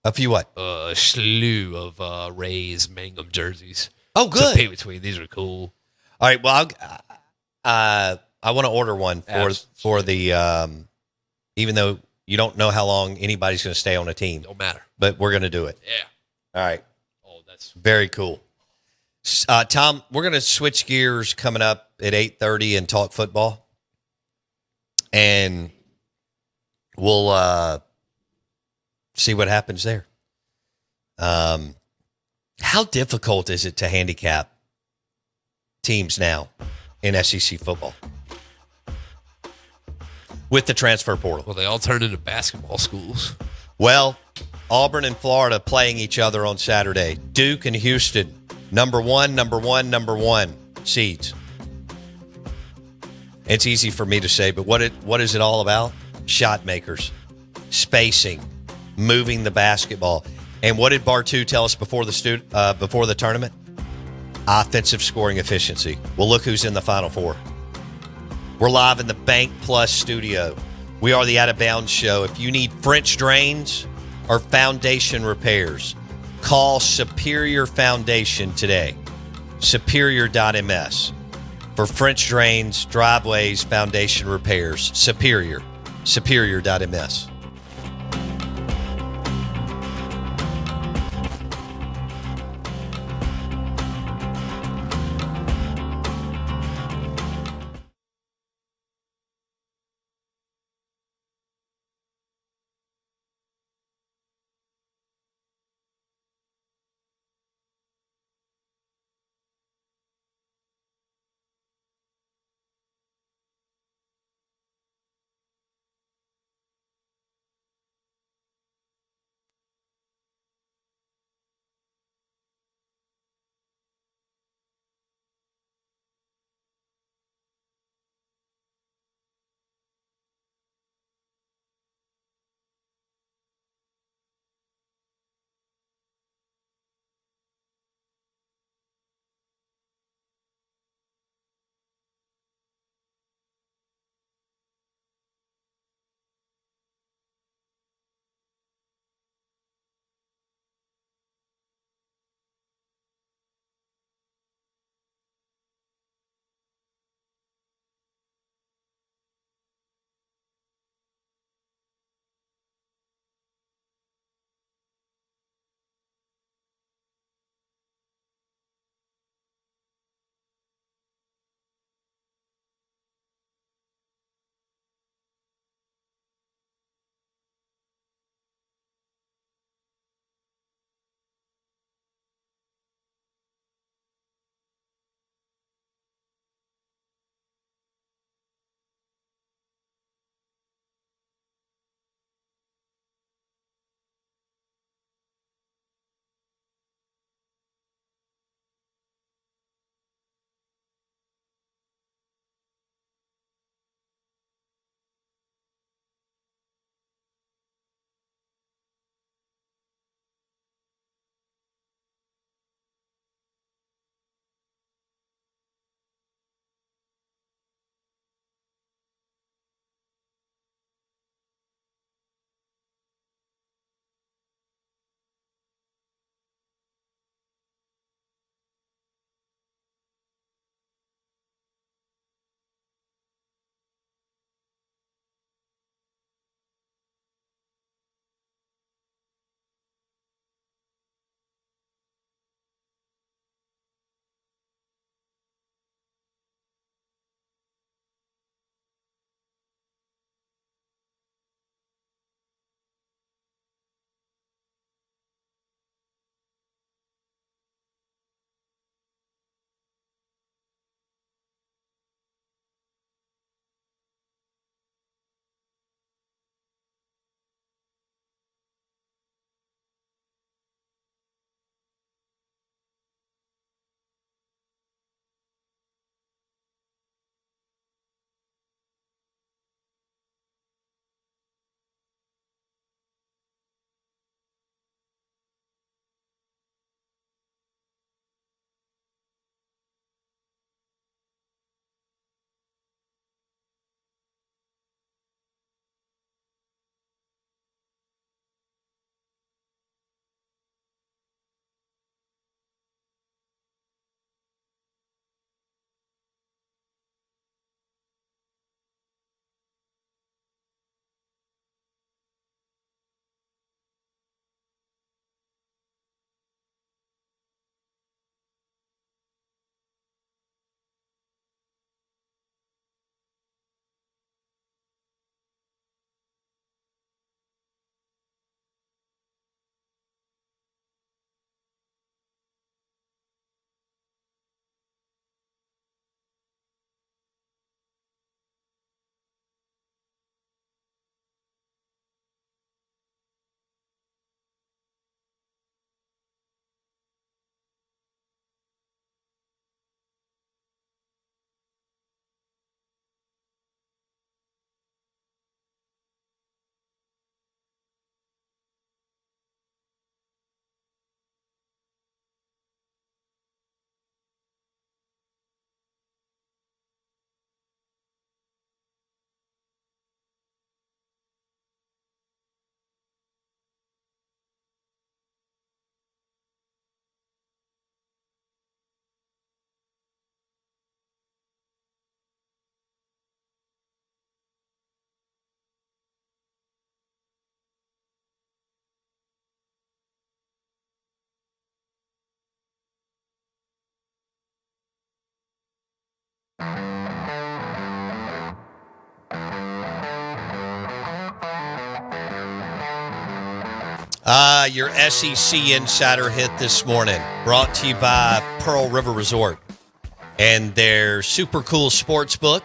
A few what?
A slew of Rays Mangum jerseys.
Oh, good.
To pay between. These are cool.
All right. Well, I want to order one for the even though you don't know how long anybody's going to stay on a team.
Don't matter.
But we're going to do it.
Yeah.
All right.
Oh, that's
very cool. Tom, we're going to switch gears coming up at 8:30 and talk football. And we'll see what happens there. How difficult is it to handicap teams now in SEC football with the transfer portal?
Well, they all turned into basketball schools.
Well, Auburn and Florida playing each other on Saturday. Duke and Houston, number one seeds. It's easy for me to say, but what is it all about? Shot makers, spacing, moving the basketball. And what did Bartu tell us before the tournament? Offensive scoring efficiency. Well, look who's in the Final Four. We're live in the Bank Plus studio. We are the Out of Bounds Show. If you need French drains or foundation repairs, call Superior Foundation today. Superior.ms. For French drains, driveways, foundation repairs. Superior. Superior.ms. Your SEC Insider Hit this morning, brought to you by Pearl River Resort and their super cool sports book,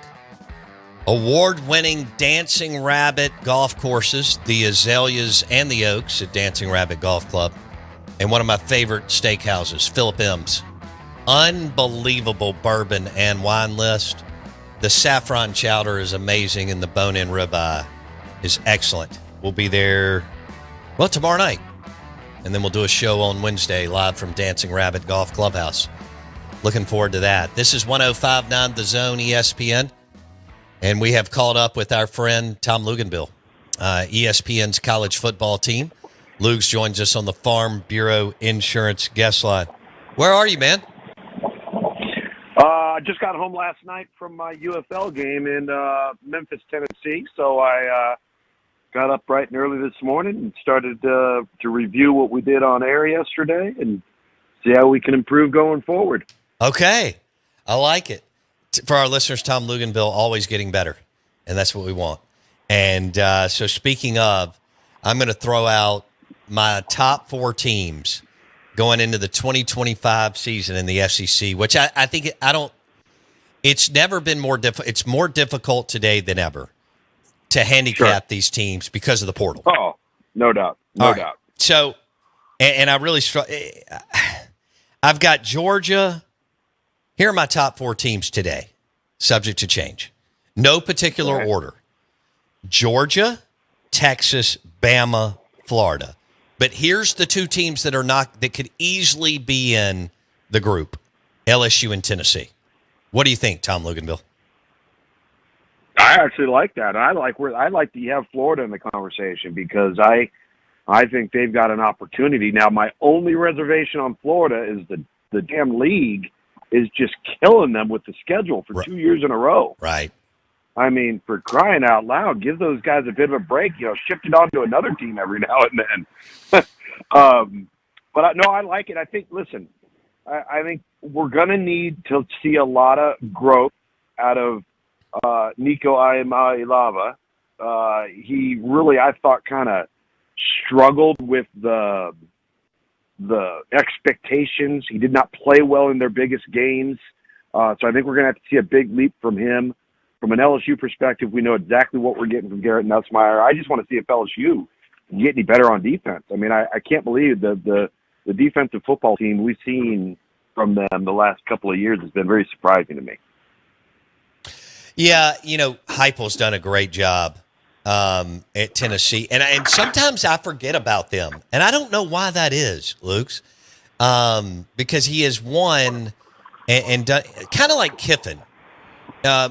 award-winning Dancing Rabbit golf courses, the Azaleas and the Oaks at Dancing Rabbit Golf Club, and one of my favorite steakhouses, Philip M's. Unbelievable bourbon and wine list. The saffron chowder is amazing, and the bone-in ribeye is excellent. We'll be there, well, tomorrow night. And then we'll do a show on Wednesday live from Dancing Rabbit Golf Clubhouse. Looking forward to that. This is 105.9 The Zone ESPN. And we have called up with our friend Tom Luginbill, ESPN's college football team. Lugs joins us on the Farm Bureau Insurance guest line. Where are you, man?
I just got home last night from my UFL game in Memphis, Tennessee. So I got up bright and early this morning and started to review what we did on air yesterday and see how we can improve going forward.
Okay. I like it. For our listeners, Tom Luginbill, always getting better, and that's what we want. And so speaking of, I'm going to throw out my top 4 teams going into the 2025 season in the SEC, which I think it's never been more difficult. It's more difficult today than ever to handicap these teams because of the portal.
Oh, no doubt. No doubt.
So, and I really I've got Georgia. Here are my top 4 teams today, subject to change. No particular order. Georgia, Texas, Bama, Florida. But here's the 2 teams that could easily be in the group, LSU and Tennessee. What do you think, Tom Luginbill?
I actually like that. I like that you have Florida in the conversation because I think they've got an opportunity. Now, my only reservation on Florida is the damn league is just killing them with the schedule for 2 years in a row.
Right.
I mean, for crying out loud, give those guys a bit of a break. Shift it on to another team every now and then. But I like it. I think, listen, I think we're going to need to see a lot of growth out of Nico Iamaleava. He really, I thought, kind of struggled with the expectations. He did not play well in their biggest games. So I think we're going to have to see a big leap from him. From an LSU perspective, we know exactly what we're getting from Garrett Nussmeier. I just want to see if LSU can get any better on defense. I mean, I can't believe the defensive football team we've seen from them the last couple of years has been very surprising to me.
Yeah, Heupel's done a great job at Tennessee, and sometimes I forget about them, and I don't know why that is, Luke's, because he has won and done kind of like Kiffin.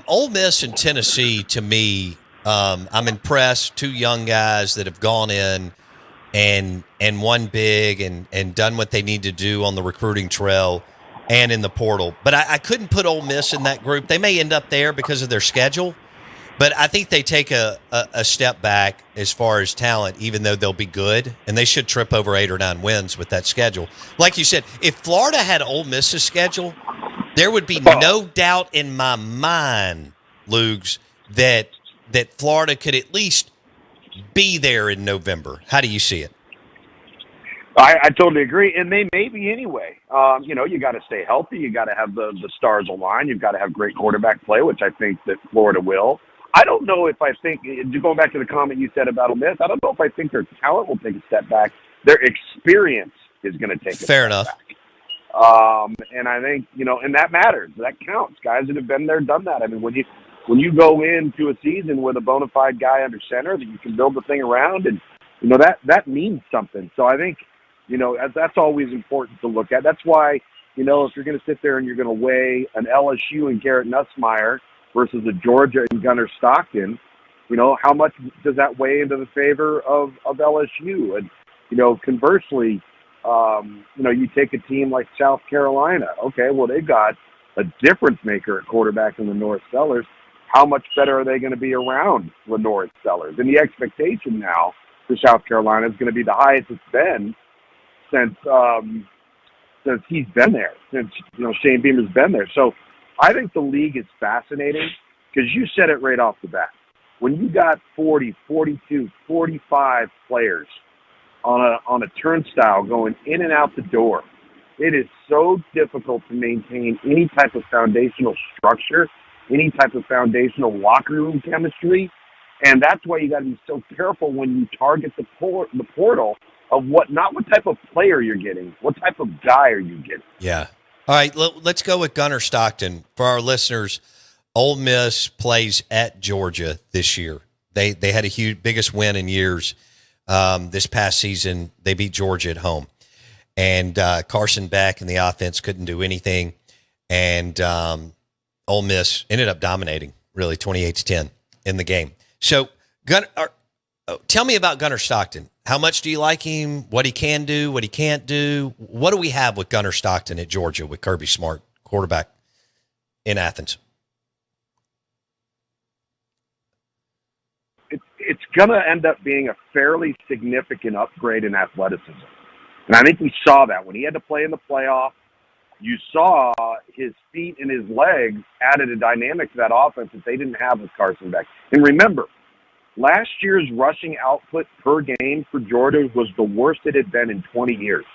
Ole Miss and Tennessee, to me, I'm impressed. 2 young guys that have gone in and won big and done what they need to do on the recruiting trail and in the portal. But I couldn't put Ole Miss in that group. They may end up there because of their schedule, but I think they take a step back as far as talent, even though they'll be good, and they should trip over 8 or 9 wins with that schedule. Like you said, if Florida had Ole Miss's schedule, there would be no doubt in my mind, Lugs, that Florida could at least be there in November. How do you see it?
I totally agree, and they may be anyway. You got to stay healthy. You got to have the stars align. You've got to have great quarterback play, which I think that Florida will. I don't know if I think, going back to the comment you said about Ole Miss, I don't know if I think their talent will take a step back. Their experience is going to take a step back. And I think, and that matters. That counts. Guys that have been there, done that. I mean, when you go into a season with a bona fide guy under center that you can build the thing around, and, that means something. So I think, that's always important to look at. That's why, if you're going to sit there and you're going to weigh an LSU and Garrett Nussmeier versus a Georgia and Gunnar Stockton, how much does that weigh into the favor of LSU? And, conversely, you take a team like South Carolina. Okay, well, they've got a difference maker at quarterback in Lenore Sellers. How much better are they going to be around Lenore Sellers? And the expectation now for South Carolina is going to be the highest it's been since he's been there, since Shane Beamer's been there. So I think the league is fascinating because you said it right off the bat. When you got 40, 42, 45 players on a turnstile going in and out the door. It is so difficult to maintain any type of foundational structure, any type of foundational locker room chemistry, and that's why you got to be so careful when you target the portal of not what type of player you're getting, what type of guy are you getting.
Yeah. All right, let's go with Gunnar Stockton. For our listeners, Ole Miss plays at Georgia this year. They had a biggest win in years this past season. They beat Georgia at home. And Carson Beck and the offense couldn't do anything. And Ole Miss ended up dominating, really, 28-10 in the game. So tell me about Gunnar Stockton. How much do you like him? What he can do, what he can't do? What do we have with Gunnar Stockton at Georgia with Kirby Smart, quarterback in Athens?
It's going to end up being a fairly significant upgrade in athleticism. And I think we saw that when he had to play in the playoff. You saw his feet and his legs added a dynamic to that offense that they didn't have with Carson Beck. And remember, last year's rushing output per game for Georgia was the worst it had been in 20 years.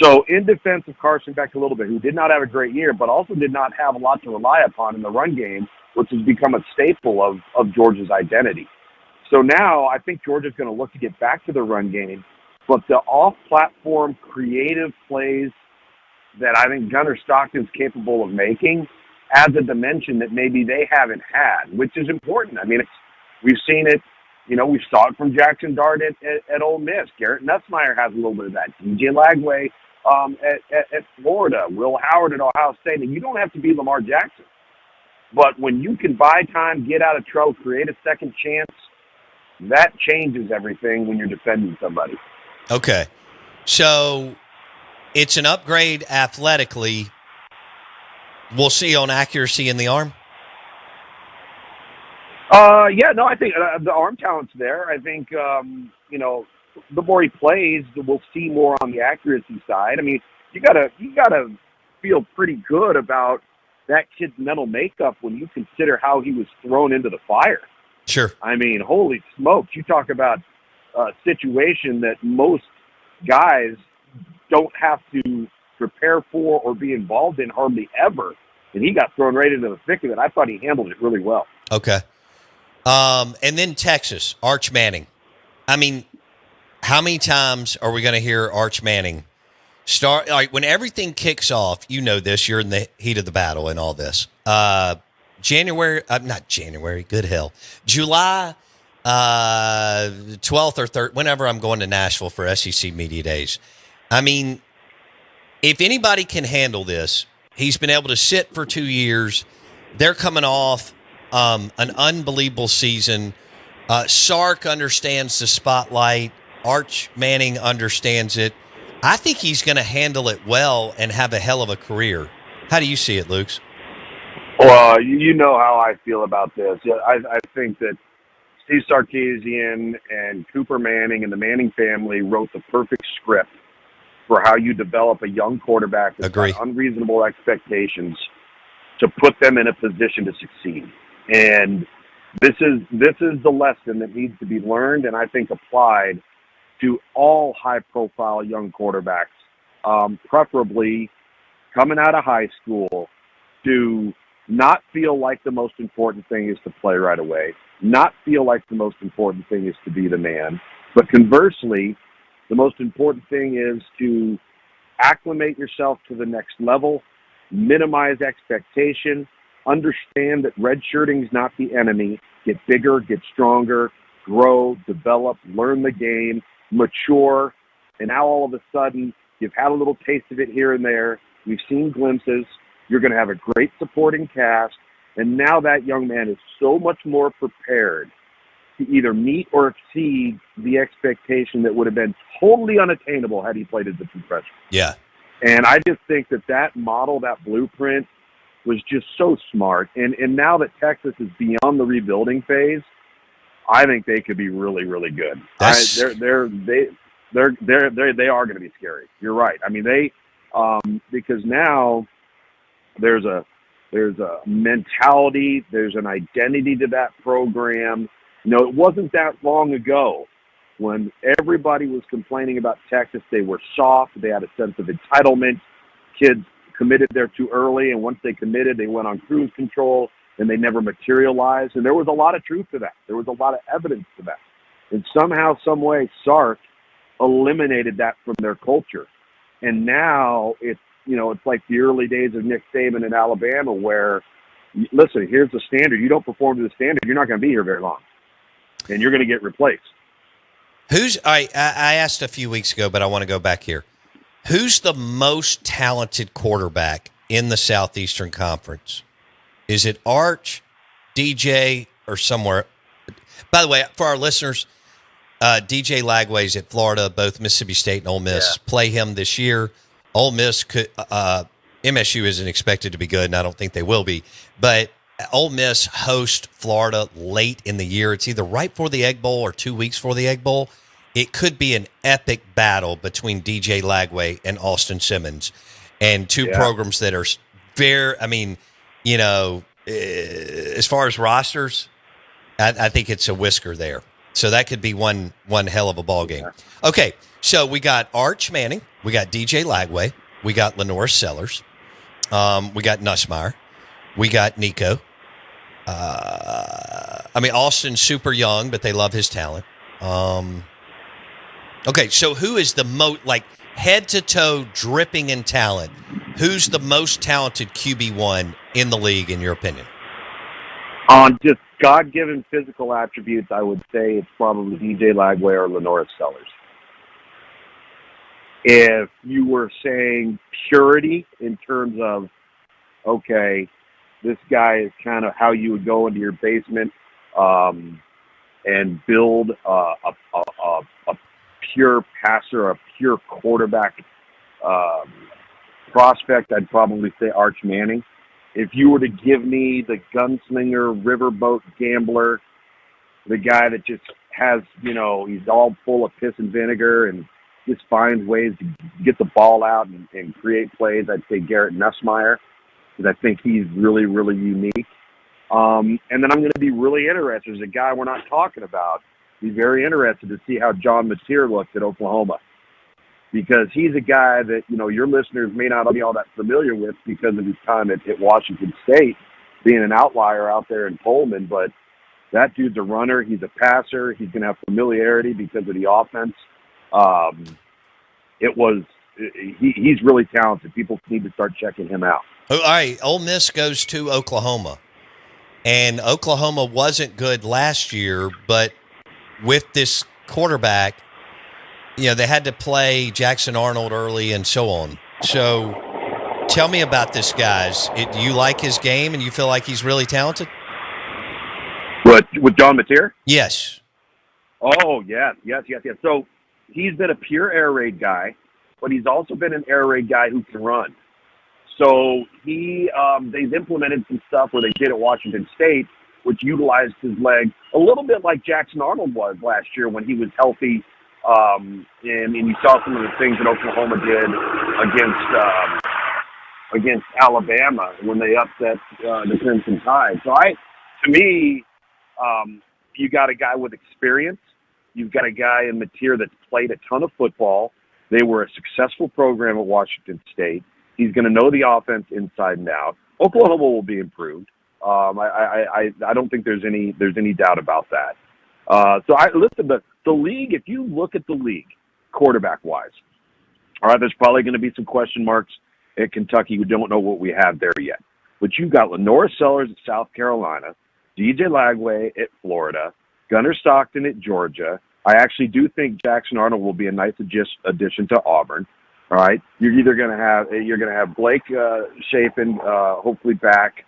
So in defense of Carson Beck a little bit, who did not have a great year, but also did not have a lot to rely upon in the run game, which has become a staple of Georgia's identity. So now I think Georgia's going to look to get back to the run game, but the off-platform creative plays that I think Gunnar Stockton's capable of making adds a dimension that maybe they haven't had, which is important. I mean, we've seen it. You know, we saw it from Jackson Dart at Ole Miss. Garrett Nussmeier has a little bit of that. DJ Lagway at Florida. Will Howard at Ohio State. And you don't have to be Lamar Jackson. But when you can buy time, get out of trouble, create a second chance, that changes everything when you're defending somebody.
Okay. So it's an upgrade athletically. We'll see on accuracy in the arm.
I think the arm talent's there. I think, the more he plays, we'll see more on the accuracy side. I mean, you gotta feel pretty good about that kid's mental makeup when you consider how he was thrown into the fire.
Sure.
I mean, holy smokes. You talk about a situation that most guys don't have to prepare for or be involved in hardly ever. And he got thrown right into the thick of it. I thought he handled it really well.
Okay. And then Texas, Arch Manning. I mean, how many times are we going to hear Arch Manning start? Like when everything kicks off, you know this, you're in the heat of the battle and all this. July 12th or 3rd, whenever I'm going to Nashville for SEC Media Days. I mean, if anybody can handle this, he's been able to sit for 2 years. They're coming off an unbelievable season. Sark understands the spotlight. Arch Manning understands it. I think he's going to handle it well and have a hell of a career. How do you see it, Luke?
Well, you know how I feel about this. I think that Steve Sarkisian and Cooper Manning and the Manning family wrote the perfect script for how you develop a young quarterback with unreasonable expectations to put them in a position to succeed. And this is the lesson that needs to be learned and I think applied to all high-profile young quarterbacks, preferably coming out of high school, to not feel like the most important thing is to play right away, not feel like the most important thing is to be the man, but conversely, the most important thing is to acclimate yourself to the next level, minimize expectation, understand that redshirting is not the enemy, get bigger, get stronger, grow, develop, learn the game, mature, and now all of a sudden you've had a little taste of it here and there, you've seen glimpses, you're going to have a great supporting cast, and now that young man is so much more prepared to either meet or exceed the expectation that would have been totally unattainable had he played as a true freshman.
Yeah.
And I just think that model, that blueprint, was just so smart. And now that Texas is beyond the rebuilding phase, I think they could be really, really good. They are going to be scary. You're right. I mean, because now there's a mentality, there's an identity to that program. You know, it wasn't that long ago when everybody was complaining about Texas. They were soft. They had a sense of entitlement. Kids committed there too early, and once they committed, they went on cruise control, and they never materialized. And there was a lot of truth to that. There was a lot of evidence to that. And somehow, some way, Sark eliminated that from their culture. And now it's like the early days of Nick Saban in Alabama where, listen, here's the standard. You don't perform to the standard, you're not going to be here very long. And you're going to get replaced.
I asked a few weeks ago, but I want to go back here. Who's the most talented quarterback in the Southeastern Conference? Is it Arch, DJ, or somewhere? By the way, for our listeners, DJ Lagway's at Florida, both Mississippi State and Ole Miss play him this year. Ole Miss could, MSU isn't expected to be good, and I don't think they will be. But Ole Miss host Florida late in the year. It's either right before the Egg Bowl or 2 weeks before the Egg Bowl. It could be an epic battle between DJ Lagway and Austin Simmons, and two programs that are very, as far as rosters, I think it's a whisker there. So that could be one hell of a ball game. Okay, so we got Arch Manning, we got DJ Lagway, we got Lenora Sellers, we got Nussmeier, we got Nico. Austin's super young, but they love his talent. Okay, so who is the most, head to toe dripping in talent? Who's the most talented QB1 in the league, in your opinion?
On just God-given physical attributes, I would say it's probably DJ Lagway or Lenora Sellers. If you were saying purity in terms of, okay, this guy is kind of how you would go into your basement and build a pure passer, a pure quarterback prospect, I'd probably say Arch Manning. If you were to give me the gunslinger, riverboat gambler, the guy that just has, he's all full of piss and vinegar and just finds ways to get the ball out and create plays, I'd say Garrett Nussmeier, because I think he's really, really unique. And then I'm going to be really interested. There's a guy we're not talking about. Be very interested to see how John Mateer looks at Oklahoma, because he's a guy that, your listeners may not be all that familiar with because of his time at Washington State, being an outlier out there in Pullman. But that dude's a runner. He's a passer. He's going to have familiarity because of the offense. He's really talented. People need to start checking him out.
All right, Ole Miss goes to Oklahoma, and Oklahoma wasn't good last year, but with this quarterback, they had to play Jackson Arnold early and so on. So tell me about this, guys. Do you like his game and you feel like he's really talented?
What, with John Mateer?
Yes.
Oh, yes. So he's been a pure air raid guy, but he's also been an air raid guy who can run. So they've implemented some stuff where they did at Washington State, which utilized his leg a little bit like Jackson Arnold was last year when he was healthy. And you saw some of the things that Oklahoma did against Alabama when they upset the Crimson Tide. So you got a guy with experience. You've got a guy in Mateer that's played a ton of football. They were a successful program at Washington State. He's going to know the offense inside and out. Oklahoma will be improved. I don't think there's any doubt about that. Listen, the league, if you look at the league quarterback-wise, all right, there's probably going to be some question marks at Kentucky. We don't know what we have there yet. But you've got Lenora Sellers at South Carolina, DJ Lagway at Florida, Gunnar Stockton at Georgia. I actually do think Jackson Arnold will be a nice addition to Auburn. All right, you're going to have Blake Shapen hopefully back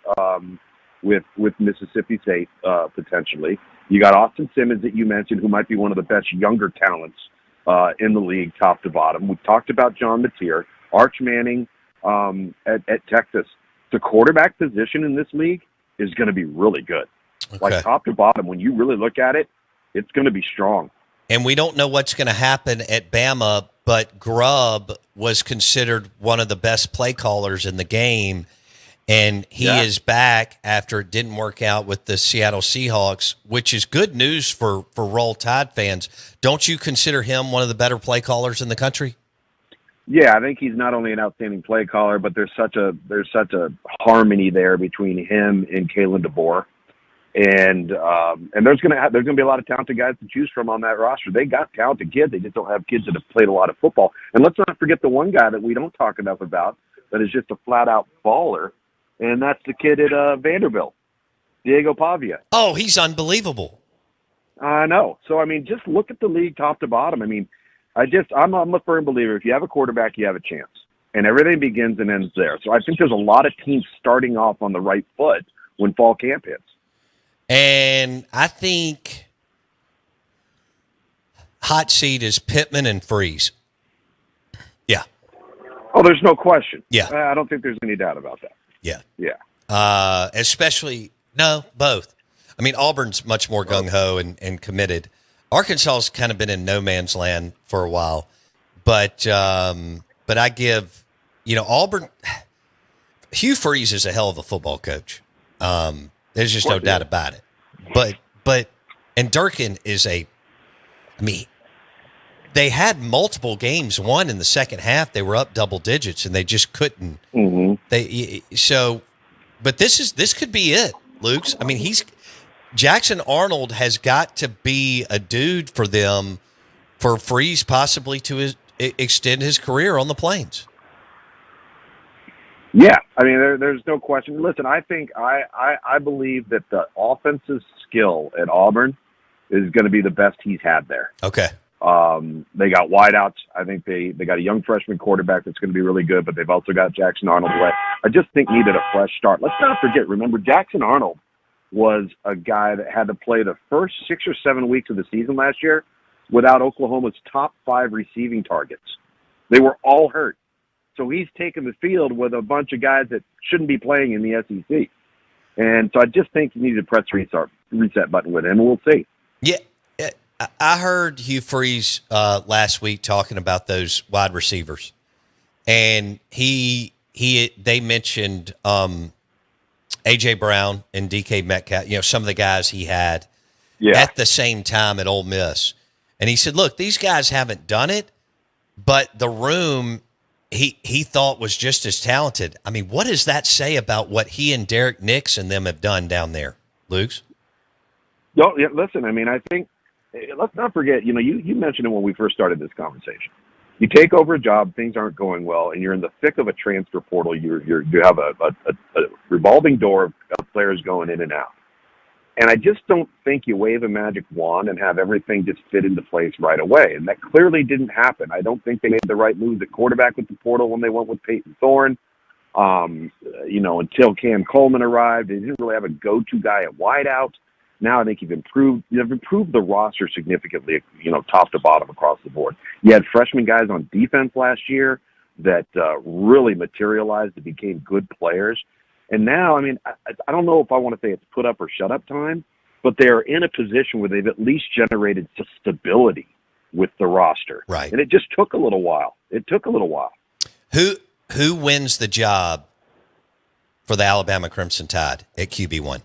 with Mississippi State potentially. You got Austin Simmons that you mentioned, who might be one of the best younger talents in the league, top to bottom. We talked about John Mateer, Arch Manning at Texas. The quarterback position in this league is going to be really good. Okay. Like top to bottom, when you really look at it, it's going to be strong.
And we don't know what's going to happen at Bama, but Grubb was considered one of the best play callers in the game. And he is back after it didn't work out with the Seattle Seahawks, which is good news for Roll Tide fans. Don't you consider him one of the better play callers in the country?
Yeah, I think he's not only an outstanding play caller, but there's such a harmony there between him and Kalen DeBoer. And there's gonna be a lot of talented guys to choose from on that roster. They got talented kids. They just don't have kids that have played a lot of football. And let's not forget the one guy that we don't talk enough about that is just a flat out baller. And that's the kid at Vanderbilt, Diego Pavia.
Oh, he's unbelievable.
I know. So, I mean, just look at the league top to bottom. I mean, I'm a firm believer. If you have a quarterback, you have a chance. And everything begins and ends there. So I think there's a lot of teams starting off on the right foot when fall camp hits.
And I think hot seat is Pittman and Freeze. Yeah.
Oh, there's no question.
Yeah.
I don't think there's any doubt about that.
Yeah.
Yeah.
Both. I mean, Auburn's much more gung-ho and committed. Arkansas has kind of been in no man's land for a while. But I give, Auburn, Hugh Freeze is a hell of a football coach. There's just no doubt about it. And Durkin is they had multiple games won in the second half. They were up double digits and they just couldn't. Mm-hmm. But this could be it, Luke's. I mean, Jackson Arnold has got to be a dude for them for Freeze possibly to extend his career on the Plains.
Yeah, I mean, there's no question. Listen, I think I believe that the offensive skill at Auburn is going to be the best he's had there.
Okay.
They got wideouts. I think they got a young freshman quarterback that's going to be really good, but they've also got Jackson Arnold. I just think needed a fresh start. Let's not forget, remember, Jackson Arnold was a guy that had to play the first 6 or 7 weeks of the season last year without Oklahoma's top 5 receiving targets. They were all hurt. So he's taken the field with a bunch of guys that shouldn't be playing in the SEC. And so I just think you need to press reset button with him, and we'll see.
Yeah. I heard Hugh Freeze last week talking about those wide receivers, and they mentioned A.J. Brown and D.K. Metcalf, some of the guys he had at the same time at Ole Miss. And he said, look, these guys haven't done it, but the room he thought was just as talented. I mean, what does that say about what he and Derek Nix and them have done down there, Luke's?
No, yeah, listen, I mean, I think, let's not forget, you mentioned it when we first started this conversation. You take over a job, things aren't going well, and you're in the thick of a transfer portal. You have a revolving door of players going in and out. And I just don't think you wave a magic wand and have everything just fit into place right away. And that clearly didn't happen. I don't think they made the right moves at quarterback with the portal when they went with Peyton Thorne. Until Cam Coleman arrived, they didn't really have a go-to guy at wideout. Now I think you've improved the roster significantly, top to bottom across the board. You had freshman guys on defense last year that really materialized and became good players. And now, I mean, I don't know if I want to say it's put up or shut up time, but they're in a position where they've at least generated stability with the roster.
Right.
And it just took a little while.
Who wins the job for the Alabama Crimson Tide at QB1?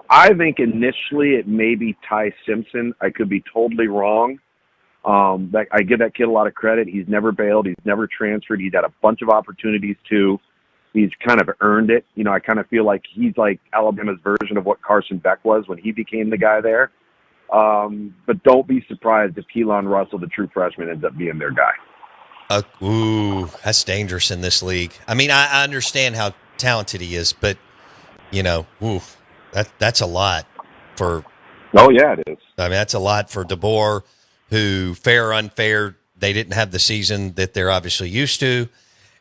I think initially it may be Ty Simpson. I could be totally wrong. I give that kid a lot of credit. He's never bailed. He's never transferred. He's had a bunch of opportunities too. He's kind of earned it. I kind of feel like he's like Alabama's version of what Carson Beck was when he became the guy there. But don't be surprised if Keelan Russell, the true freshman, ends up being their guy.
That's dangerous in this league. I mean, I understand how talented he is, but that's a lot for.
Oh yeah, it is.
I mean, that's a lot for DeBoer, who, fair or unfair, they didn't have the season that they're obviously used to.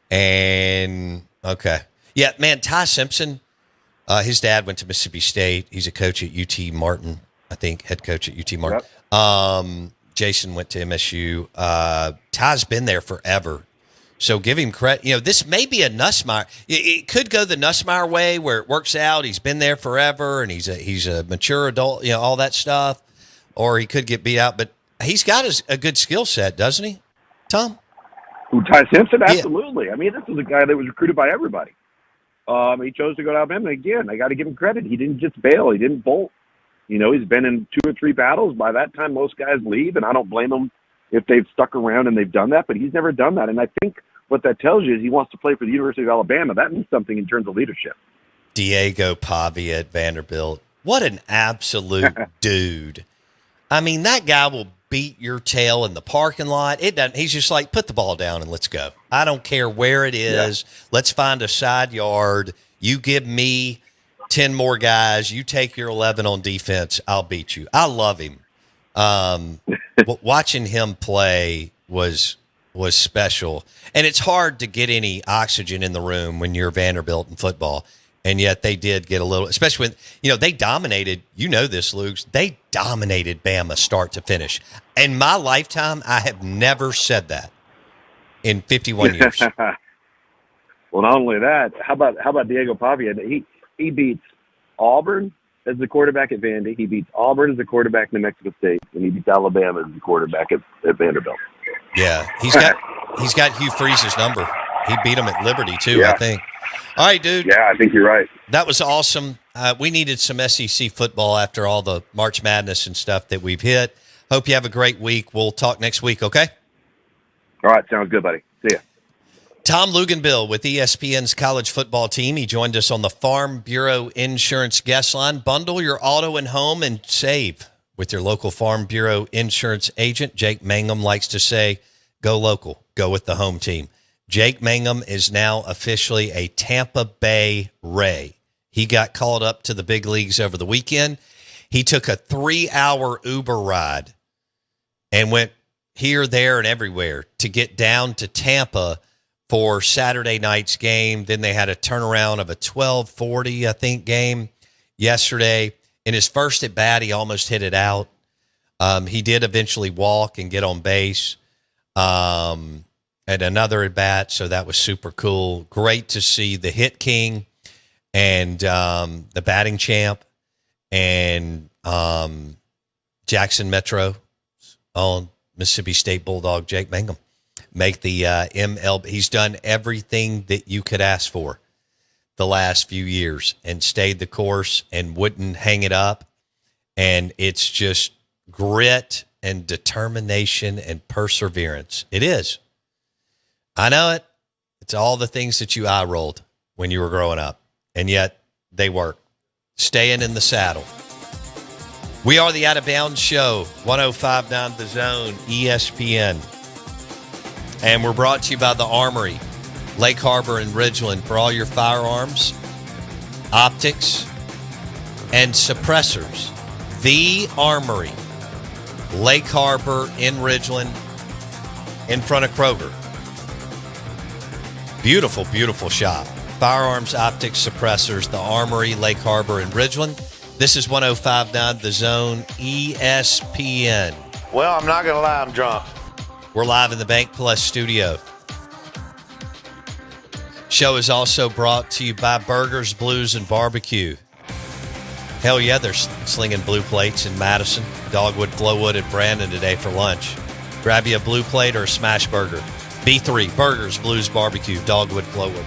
And okay, yeah, man, Ty Simpson, his dad went to Mississippi State. He's a coach at UT Martin, I think, head coach at UT Martin. Yep. Jason went to MSU. Ty's been there forever. So give him credit. This may be a Nussmeier. It could go the Nussmeier way where it works out. He's been there forever and he's a mature adult, all that stuff. Or he could get beat out. But he's got a good skill set, doesn't he? Tom?
Who, Ty Simpson?
Yeah.
Absolutely. I mean, this was a guy that was recruited by everybody. He chose to go to Alabama. Again, I got to give him credit. He didn't just bail. He didn't bolt. You know, he's been in 2 or 3 battles. By that time, most guys leave, and I don't blame them if they've stuck around and they've done that, but he's never done that. And I think what that tells you is he wants to play for the University of Alabama. That means something in terms of leadership.
Diego Pavia at Vanderbilt. What an absolute dude. I mean, that guy will beat your tail in the parking lot. It doesn't. He's just like, put the ball down and let's go. I don't care where it is. Yeah. Let's find a side yard. You give me 10 more guys. You take your 11 on defense. I'll beat you. I love him. Watching him play was special. And it's hard to get any oxygen in the room when you're Vanderbilt in football. And yet they did get a little, especially when, they dominated, this, Luke, they dominated Bama start to finish. In my lifetime, I have never said that in 51 years.
Well, not only that, how about Diego Pavia? He beats Auburn as the quarterback at Vandy. He beats Auburn as the quarterback in New Mexico State, and he beats Alabama as the quarterback at Vanderbilt.
Yeah, he's got Hugh Freeze's number. He beat him at Liberty too, I think. All right, dude.
Yeah, I think you're right.
That was awesome. We needed some SEC football after all the March Madness and stuff that we've hit. Hope you have a great week. We'll talk next week, okay?
All right, sounds good, buddy. See ya.
Tom Luginbill with ESPN's college football team. He joined us on the Farm Bureau Insurance guest line. Bundle your auto and home and save with your local Farm Bureau insurance agent. Jake Mangum likes to say, go local, go with the home team. Jake Mangum is now officially a Tampa Bay Ray. He got called up to the big leagues over the weekend. He took a 3-hour Uber ride and went here, there, and everywhere to get down to Tampa for Saturday night's game. Then they had a turnaround of a 12:40, I think, game yesterday. In his first at bat, he almost hit it out. He did eventually walk and get on base. At another at bat, so that was super cool. Great to see the hit king and the batting champ and Jackson Metro on Mississippi State Bulldog Jake Mangum make the MLB. He's done everything that you could ask for the last few years and stayed the course and wouldn't hang it up. And it's just grit and determination and perseverance. It is. I know it. It's all the things that you eye rolled when you were growing up, and yet they work. Staying in the saddle. We are the Out of Bounds Show, 105.9 The Zone, ESPN. And we're brought to you by the Armory, Lake Harbor and Ridgeland, for all your firearms, optics, and suppressors. The Armory, Lake Harbor in Ridgeland, in front of Kroger. Beautiful, beautiful shop. Firearms, optics, suppressors, the Armory, Lake Harbor, and Ridgeland. This is 105.9 The Zone, ESPN.
Well, I'm not going to lie, I'm drunk.
We're live in the Bank Plus studio. Show is also brought to you by Burgers, Blues, and Barbecue. Hell yeah, they're slinging blue plates in Madison, Dogwood, Flowwood, and Brandon today for lunch. Grab you a blue plate or a smash burger. B3, Burgers, Blues, Barbecue, Dogwood, Flowwood.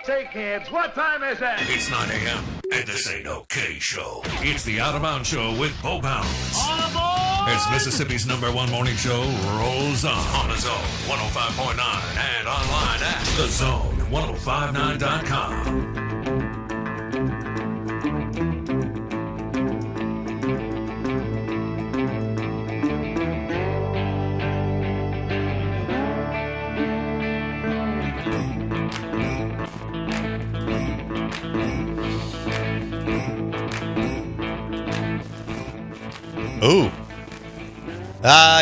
Say, kids, what time is it?
It's 9 a.m. and this ain't no K show. It's the Out of Bounds Show with Bo Bounds.
On aboard!
As Mississippi's #1 morning show rolls on the Zone 105.9 and online at thezone1059.com.
Ooh.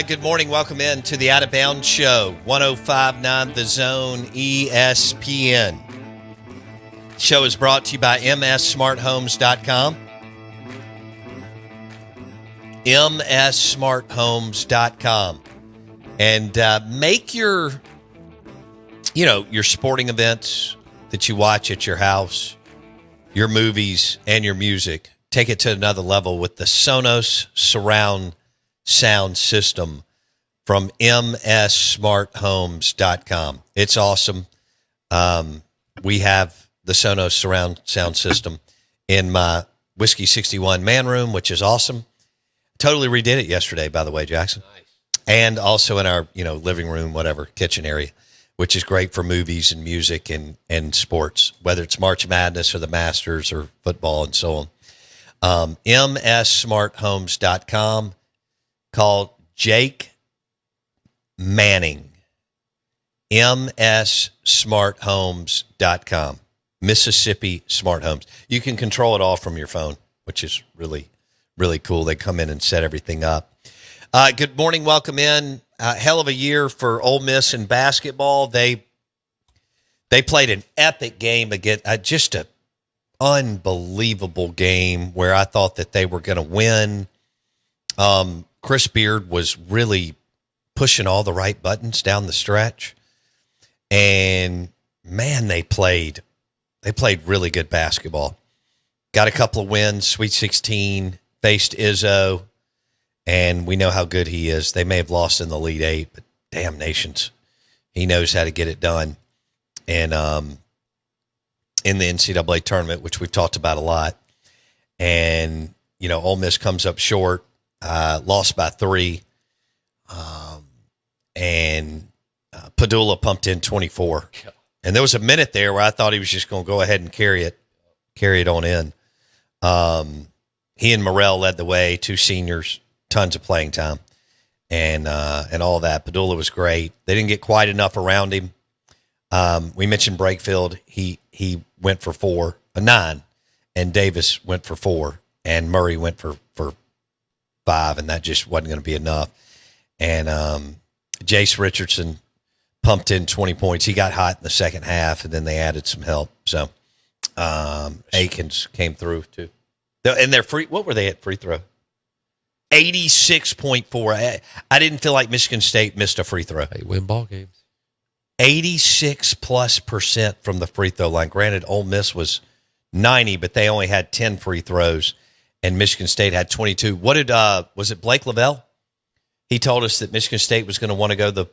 Good morning. Welcome in to the Out of Bounds Show, 105.9 The Zone ESPN. Show is brought to you by mssmarthomes.com. mssmarthomes.com. And make your sporting events that you watch at your house, your movies, and your music, take it to another level with the Sonos surround sound system from mssmarthomes.com. It's awesome. We have the Sonos surround sound system in my Whiskey 61 man room, which is awesome. Totally redid it yesterday, by the way, Jackson.
Nice.
And also in our, living room, whatever, kitchen area, which is great for movies and music and sports, whether it's March Madness or the Masters or football and so on. mssmarthomes.com. Call Jake Manning. mssmarthomes.com. Mississippi Smart Homes. You can control it all from your phone, which is really, really cool. They come in and set everything up. Good morning. Welcome in. Hell of a year for Ole Miss in basketball. They played an epic game against just a unbelievable game where I thought that they were going to win. Chris Beard was really pushing all the right buttons down the stretch. And man, they played really good basketball. Got a couple of wins, Sweet 16, faced Izzo, and we know how good he is. They may have lost in the Elite Eight, but damn nations. He knows how to get it done. And in the NCAA tournament, which we've talked about a lot. And, Ole Miss comes up short, lost by 3. And Padula pumped in 24. And there was a minute there where I thought he was just going to go ahead and carry it on in. He and Morrell led the way, 2 seniors, tons of playing time, and all that. Padula was great. They didn't get quite enough around him. We mentioned Brakefield. He went for 9, and Davis went for 4, and Murray went for 5, and that just wasn't going to be enough. And Jace Richardson pumped in 20 points. He got hot in the second half, and then they added some help. So Akins came through too. And their what were they at free throw? 86.4. I didn't feel like Michigan State missed a free throw.
They win ball games.
86+% from the free throw line. Granted, Ole Miss was 90, but they only had 10 free throws, and Michigan State had 22. What did was it Blake Lavelle? He told us that Michigan State was going to want to go to the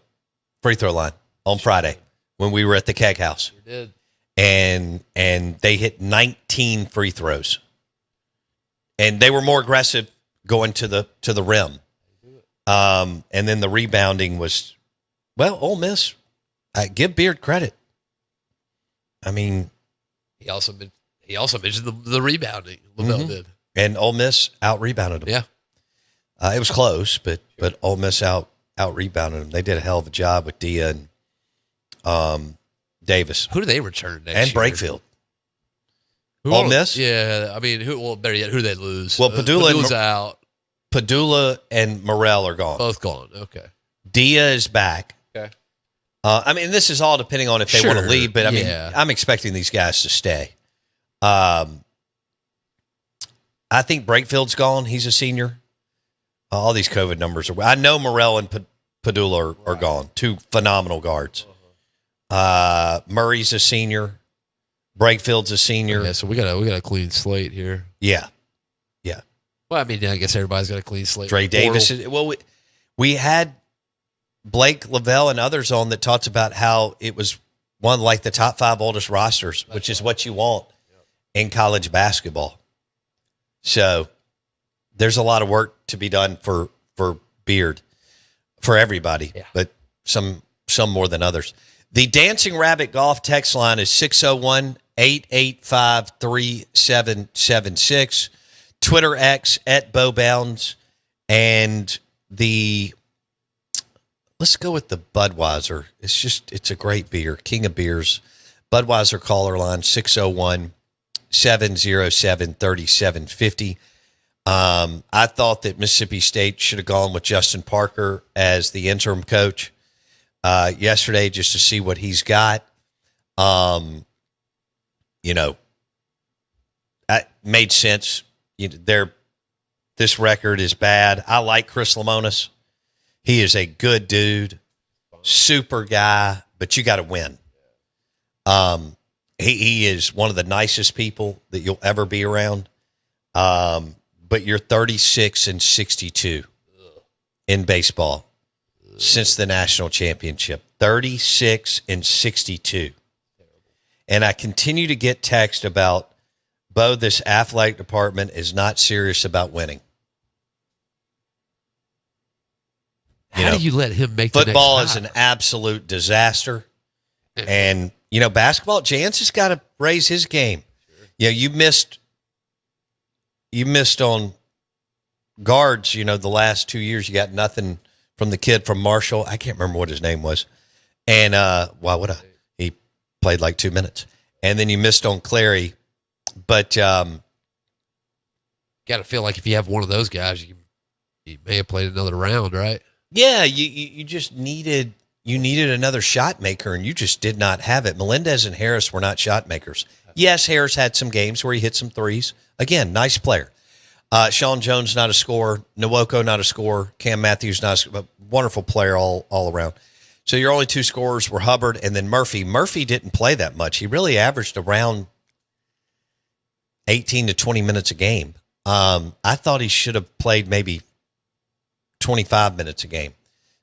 free throw line on Friday when we were at the Keg House.
Sure did. And
they hit 19 free throws, and they were more aggressive going to the rim. And then the rebounding was, Ole Miss. I give Beard credit. I mean,
he also mentioned the rebounding. Lavelle did,
and Ole Miss out rebounded them.
Yeah,
it was close, but Ole Miss out rebounded them. They did a hell of a job with Dia and Davis.
Who do they return next
and
year?
Brakefield. Ole Miss?
Yeah, I mean, better yet, who do they lose?
Well, Padula's
out.
Padula and Morrell are gone.
Both gone. Okay.
Dia is back.
Okay.
I mean, this is all depending on if they want to leave, but I mean, I'm expecting these guys to stay. I think Brakefield's gone. He's a senior. All these COVID numbers are. I know Morrell and Padula are gone. 2 phenomenal guards. Murray's a senior. Brakefield's a senior.
Yeah, so we got a clean slate here.
Yeah.
Well, I mean, I guess everybody's got a clean slate.
Dre Davis. We had Blake Lavelle and others on that talked about how it was one of like the top 5 oldest rosters, which is what you want in college basketball. So there's a lot of work to be done for Beard, for everybody, but some more than others. The Dancing Rabbit Golf text line is 601-885-3776. Twitter X at Bowbounds, and let's go with the Budweiser. It's a great beer, king of beers. Budweiser caller line 601-707-3750. I thought that Mississippi State should have gone with Justin Parker as the interim coach yesterday, just to see what he's got. That made sense. This record is bad. I like Chris Lemonis. He is a good dude, super guy, but you got to win. He is one of the nicest people that you'll ever be around. But you're 36-62 in baseball since the national championship. 36-62. And I continue to get text about, Bo, this athletic department is not serious about winning.
How do you let him make
football
the next
is an absolute disaster. And, basketball, Jans has got to raise his game. Sure. You missed on guards, the last 2 years. You got nothing from the kid from Marshall. I can't remember what his name was. And, he played like 2 minutes. And then you missed on Clary. But
got to feel like if you have one of those guys, you may have played another round, right?
Yeah, you just needed another shot maker, and you just did not have it. Melendez and Harris were not shot makers. Yes, Harris had some games where he hit some threes. Again, nice player. Sean Jones, not a scorer. Nwoko, not a scorer. Cam Matthews, not a scorer. But wonderful player all around. So your only 2 scorers were Hubbard and then Murphy. Murphy didn't play that much. He really averaged around 18 to 20 minutes a game. I thought he should have played maybe 25 minutes a game,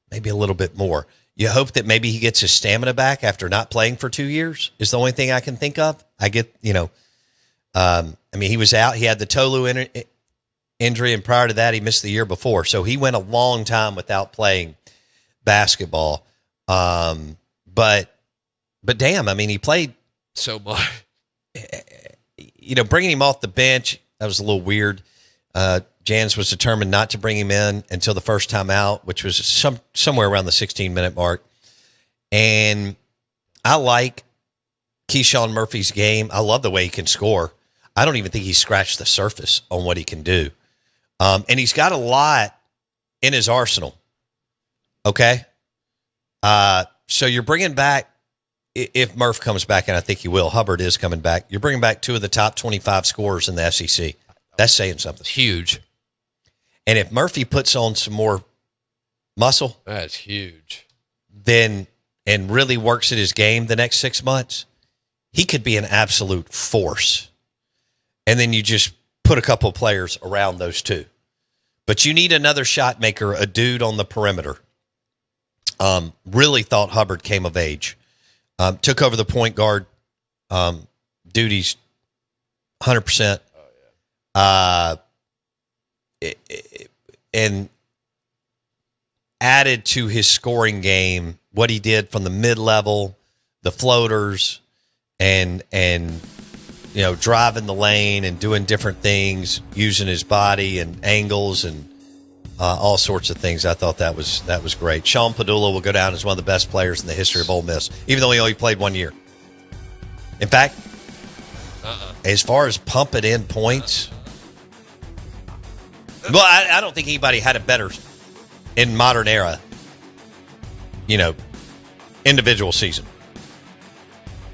maybe a little bit more. You hope that maybe he gets his stamina back after not playing for 2 years is the only thing I can think of. I get, he was out. He had the Tolu injury, and prior to that, he missed the year before. So he went a long time without playing basketball. But damn, he played
so much.
Bringing him off the bench, that was a little weird. Jans was determined not to bring him in until the first time out, which was somewhere around the 16-minute mark. And I like Keyshawn Murphy's game. I love the way he can score. I don't even think he scratched the surface on what he can do. And he's got a lot in his arsenal. Okay? So you're bringing back, if Murph comes back, and I think he will, Hubbard is coming back, you're bringing back 2 of the top 25 scorers in the SEC. That's saying something.
Huge.
And if Murphy puts on some more muscle,
that's huge.
And really works at his game the next 6 months, he could be an absolute force. And then you just put a couple of players around those 2. But you need another shot maker, a dude on the perimeter. Really thought Hubbard came of age. Took over the point guard duties 100%. And added to his scoring game what he did from the mid-level, the floaters, and driving the lane and doing different things, using his body and angles and all sorts of things. I thought that was great. Sean Padula will go down as one of the best players in the history of Ole Miss, even though he only played 1 year. In fact, as far as pumping in points, well, I don't think anybody had a better, in modern era, individual season.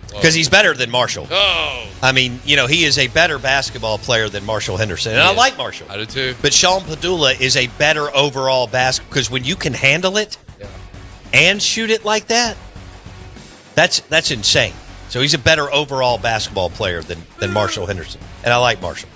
Because he's better than Marshall.
Oh.
He is a better basketball player than Marshall Henderson. And I like Marshall.
I do too.
But Sean Padula is a better overall basketball, because when you can handle it and shoot it like that, that's insane. So he's a better overall basketball player than Marshall Henderson. And I like Marshall.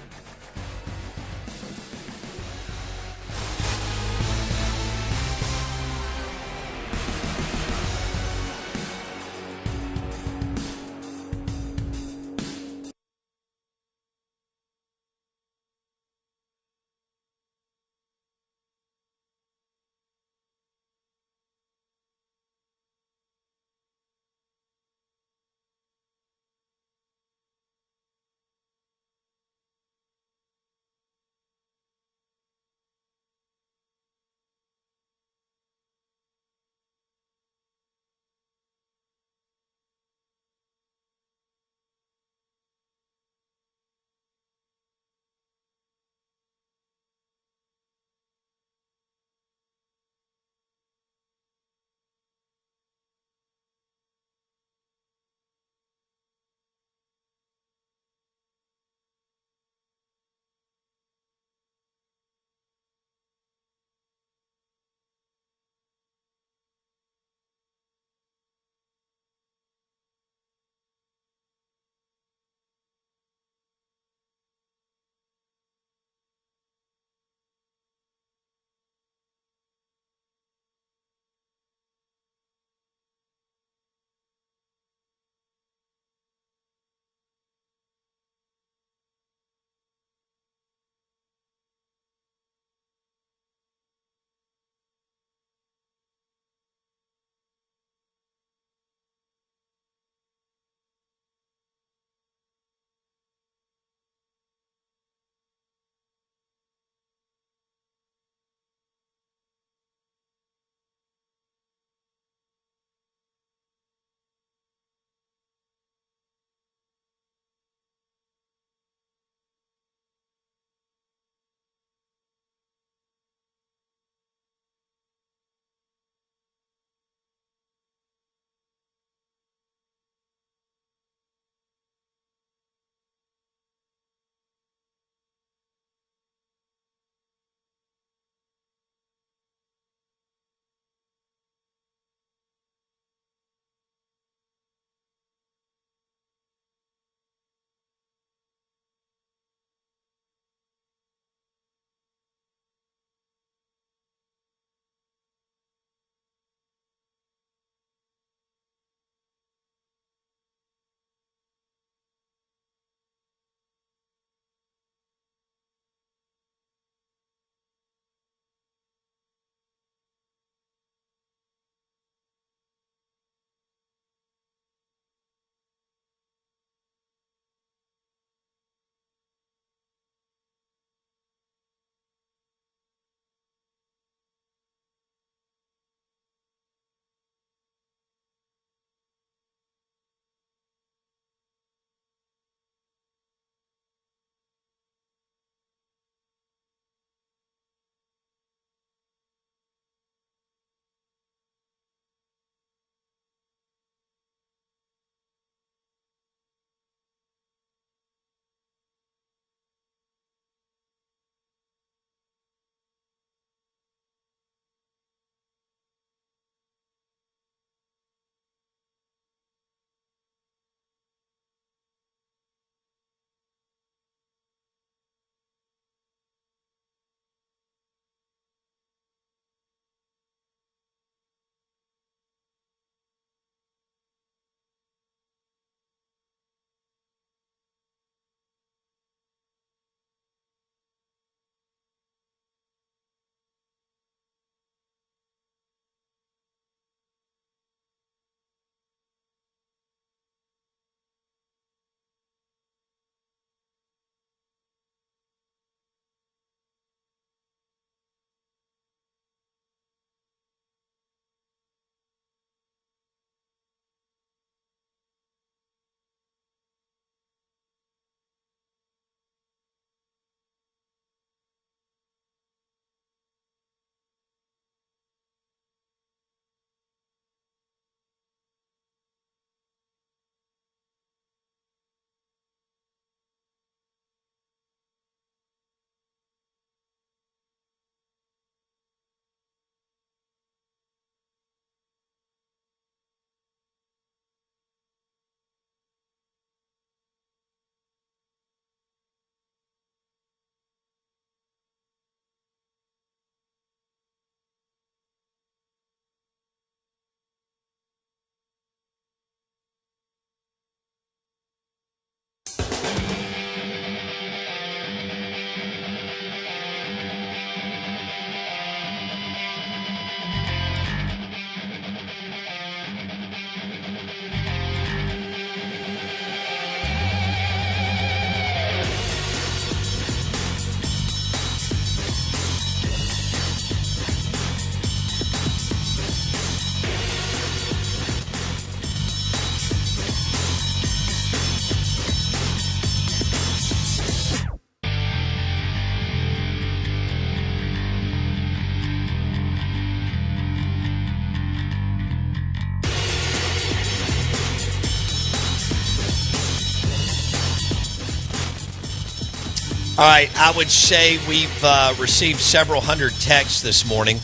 All right, I would say we've received several hundred texts this morning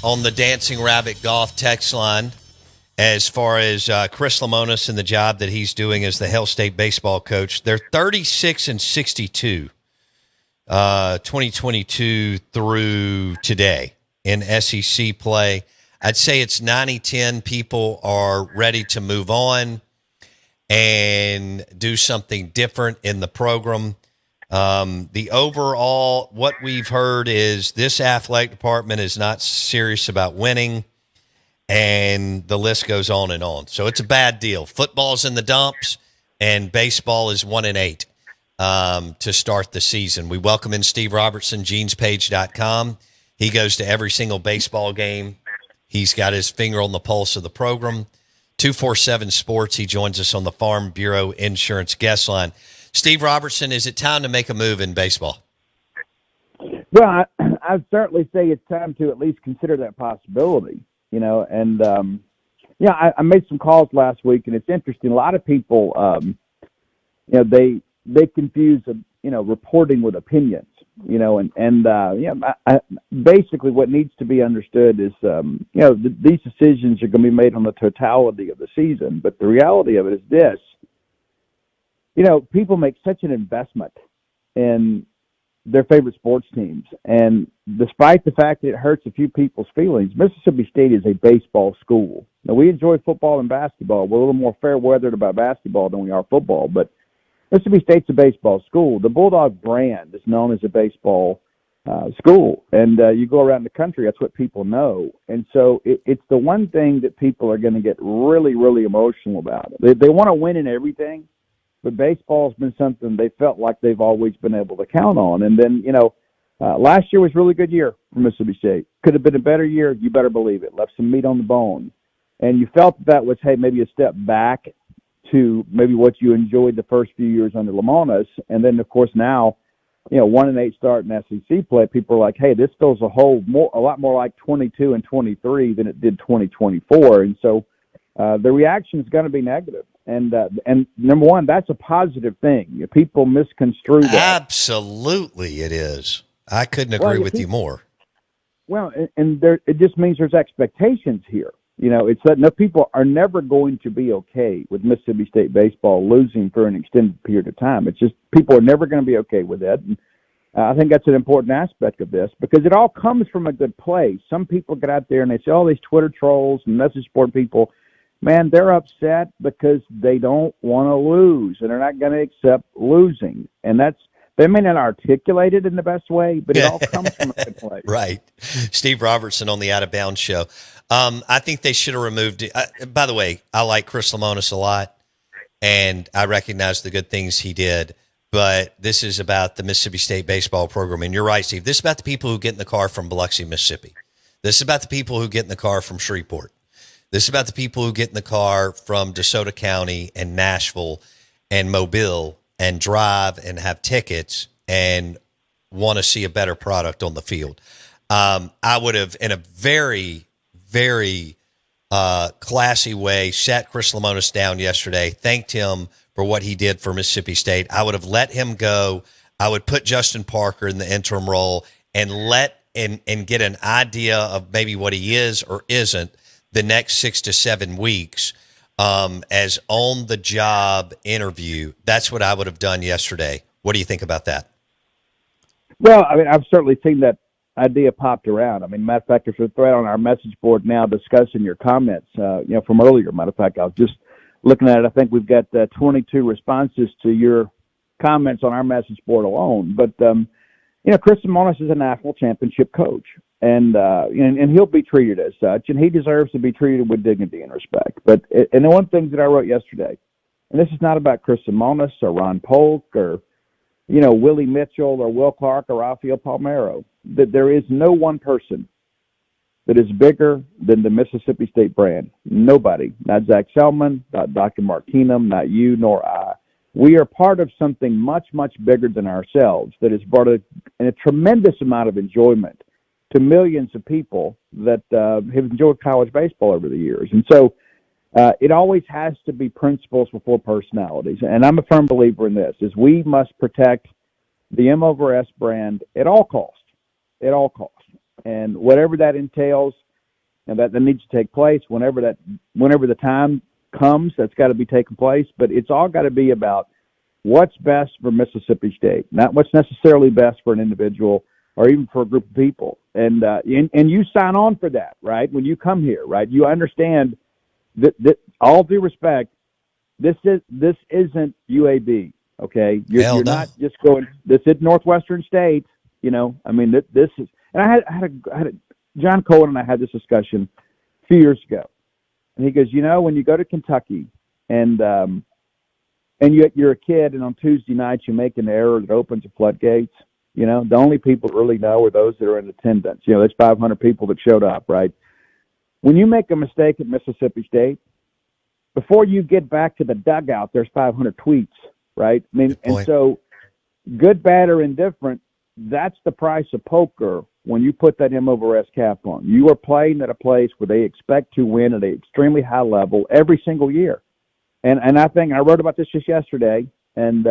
on the Dancing Rabbit Golf text line as far as Chris Lemonis and the job that he's doing as the Hell State baseball coach. They're 36-62, 2022 through today in SEC play. I'd say it's 90-10 people are ready to move on and do something different in the program. The overall, what we've heard is this athletic department is not serious about winning, and the list goes on and on. So it's a bad deal. Football's in the dumps, and baseball is 1-8 to start the season. We welcome in Steve Robertson, genespage.com. He goes to every single baseball game. He's got his finger on the pulse of the program. 247 Sports. He joins us on the Farm Bureau Insurance guest line. Steve Robertson, is it time to make a move in baseball?
Well, I'd certainly say it's time to at least consider that possibility, and, I made some calls last week, and it's interesting. A lot of people, they confuse, reporting with opinions, basically what needs to be understood is, these decisions are going to be made on the totality of the season. But the reality of it is this, people make such an investment in their favorite sports teams. And despite the fact that it hurts a few people's feelings, Mississippi State is a baseball school. Now, we enjoy football and basketball. We're a little more fair-weathered about basketball than we are football, but Mississippi State's a baseball school. The Bulldog brand is known as a baseball school, and you go around the country, that's what people know. And so it's the one thing that people are going to get really, really emotional about. They want to win in everything, but baseball's been something they felt like they've always been able to count on. And then, last year was a really good year for Mississippi State. Could have been a better year, you better believe it. Left some meat on the bone. And you felt that was, maybe a step back to maybe what you enjoyed the first few years under Lemonis. And then, of course, now, 1-8 start in SEC play, people are like, hey, this feels a lot more like 22 and 23 than it did 2024. And so the reaction is going to be negative. And number one, that's a positive thing. People misconstrue that.
Absolutely it is. I couldn't agree with you more.
Well, and it just means there's expectations here. It's that no, people are never going to be okay with Mississippi State baseball losing for an extended period of time. It's just people are never going to be okay with that. And I think that's an important aspect of this because it all comes from a good place. Some people get out there and they say, all these Twitter trolls and message board people, man, they're upset because they don't want to lose and they're not going to accept losing. And they may not articulate it in the best way, but it all comes from a good place.
Right. Steve Robertson on the Out of Bounds show. I think they should have removed it. By the way, I like Chris Lemonis a lot, and I recognize the good things he did, but this is about the Mississippi State baseball program. And you're right, Steve. This is about the people who get in the car from Biloxi, Mississippi. This is about the people who get in the car from Shreveport. This is about the people who get in the car from DeSoto County and Nashville and Mobile and drive and have tickets and want to see a better product on the field. I would have, in a very, very classy way, sat Chris Lemonis down yesterday, thanked him for what he did for Mississippi State. I would have let him go. I would put Justin Parker in the interim role and get an idea of maybe what he is or isn't the next 6 to 7 weeks as on-the-job interview. That's what I would have done yesterday. What do you think about that?
Well, I've certainly seen that idea popped around. Matter of fact, there's a thread on our message board now discussing your comments, from earlier. Matter of fact, I was just looking at it. I think we've got 22 responses to your comments on our message board alone. But, Chris Lemonis is a national championship coach, and he'll be treated as such, and he deserves to be treated with dignity and respect. But, and the one thing that I wrote yesterday, and this is not about Chris Lemonis or Ron Polk or, Willie Mitchell or Will Clark or Rafael Palmeiro, that there is no one person that is bigger than the Mississippi State brand. Nobody. Not Zach Selman, not Dr. Mark Keenum, not you nor I. We are part of something much, much bigger than ourselves that has brought a tremendous amount of enjoyment to millions of people that have enjoyed college baseball over the years. And so it always has to be principles before personalities. And I'm a firm believer in this, is we must protect the M over S brand at all costs. At all costs. And whatever that entails, and that needs to take place whenever the time comes, that's got to be taking place. But it's all got to be about what's best for Mississippi State, not what's necessarily best for an individual or even for a group of people. And you sign on for that, right? When you come here, right? You understand that all due respect, this isn't UAB, okay? You're not just going. This is Northwestern State, I mean, this is. And I had John Cohen and I had this discussion a few years ago, and he goes, when you go to Kentucky and you're a kid, and on Tuesday nights you make an error that opens the floodgates. The only people that really know are those that are in attendance. There's 500 people that showed up, right? When you make a mistake at Mississippi State, before you get back to the dugout, there's 500 tweets, right? I mean, and so good, bad, or indifferent, that's the price of poker when you put that M over S cap on. You are playing at a place where they expect to win at an extremely high level every single year. And I think I wrote about this just yesterday, and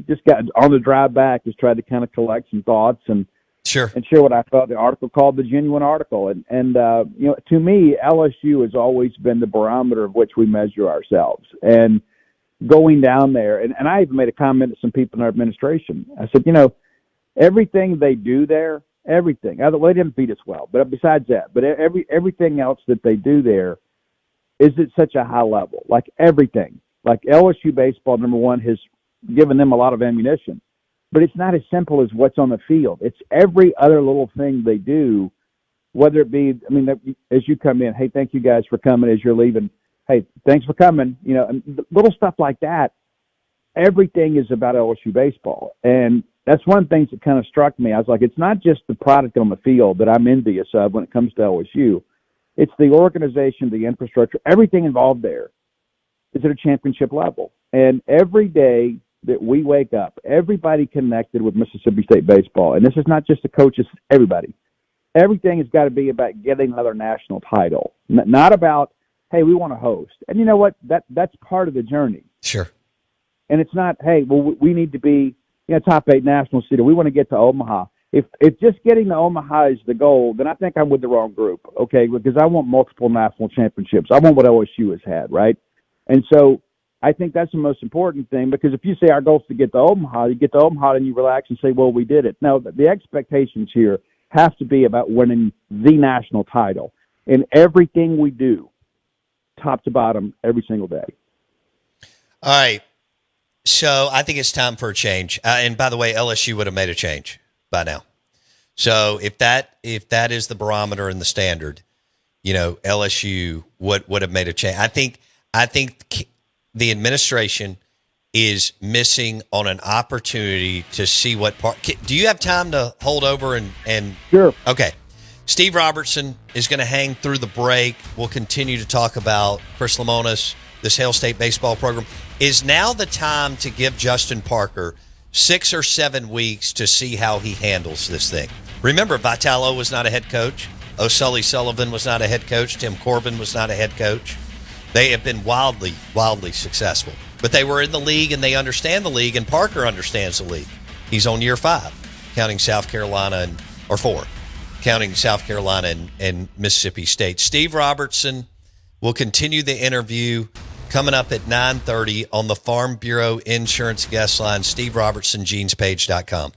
just got on the drive back, just tried to kind of collect some thoughts and share what I felt. The article called The Genuine Article. And to me, LSU has always been the barometer of which we measure ourselves. And going down there, and I even made a comment to some people in our administration. I said, everything they do there, everything. They didn't beat us well, but besides that, but everything else that they do there is at such a high level. Like everything. Like LSU baseball, number one, has given them a lot of ammunition. But it's not as simple as what's on the field. It's every other little thing they do, whether it be, as you come in, hey, thank you guys for coming as you're leaving. Hey, thanks for coming. And little stuff like that. Everything is about LSU baseball. And that's one of the things that kind of struck me. I was like, it's not just the product on the field that I'm envious of when it comes to LSU. It's the organization, the infrastructure, everything involved there is at a championship level. And every day that we wake up, everybody connected with Mississippi State baseball, and this is not just the coaches, everybody. Everything has got to be about getting another national title, not about, hey, we want to host. And you know what? That's part of the journey.
Sure.
And it's not, hey, well, we need to be top 8 national seed. We want to get to Omaha. If just getting to Omaha is the goal, then I think I'm with the wrong group, okay? Because I want multiple national championships. I want what OSU has had, right? And so I think that's the most important thing, because if you say our goal is to get to Omaha, you get to Omaha and you relax and say, well, we did it. No, the expectations here have to be about winning the national title in everything we do, top to bottom, every single day.
All right. So I think it's time for a change. And by the way, LSU would have made a change by now. So if that is the barometer and the standard, LSU would have made a change. I think the administration is missing on an opportunity to see what part. Do you have time to hold over and
Sure.
Okay. Steve Robertson is going to hang through the break. We'll continue to talk about Chris Lemonis, this Hail State baseball program. Is now the time to give Justin Parker 6 or 7 weeks to see how he handles this thing? Remember, Vitalo was not a head coach. O'Sully Sullivan was not a head coach. Tim Corbin was not a head coach. They have been wildly, wildly successful. But they were in the league, and they understand the league, and Parker understands the league. He's on year 5, counting South Carolina, or 4, counting South Carolina and Mississippi State. Steve Robertson will continue the interview coming up at 9:30 on the Farm Bureau Insurance Guest Line. Steve Robertson, genespage.com.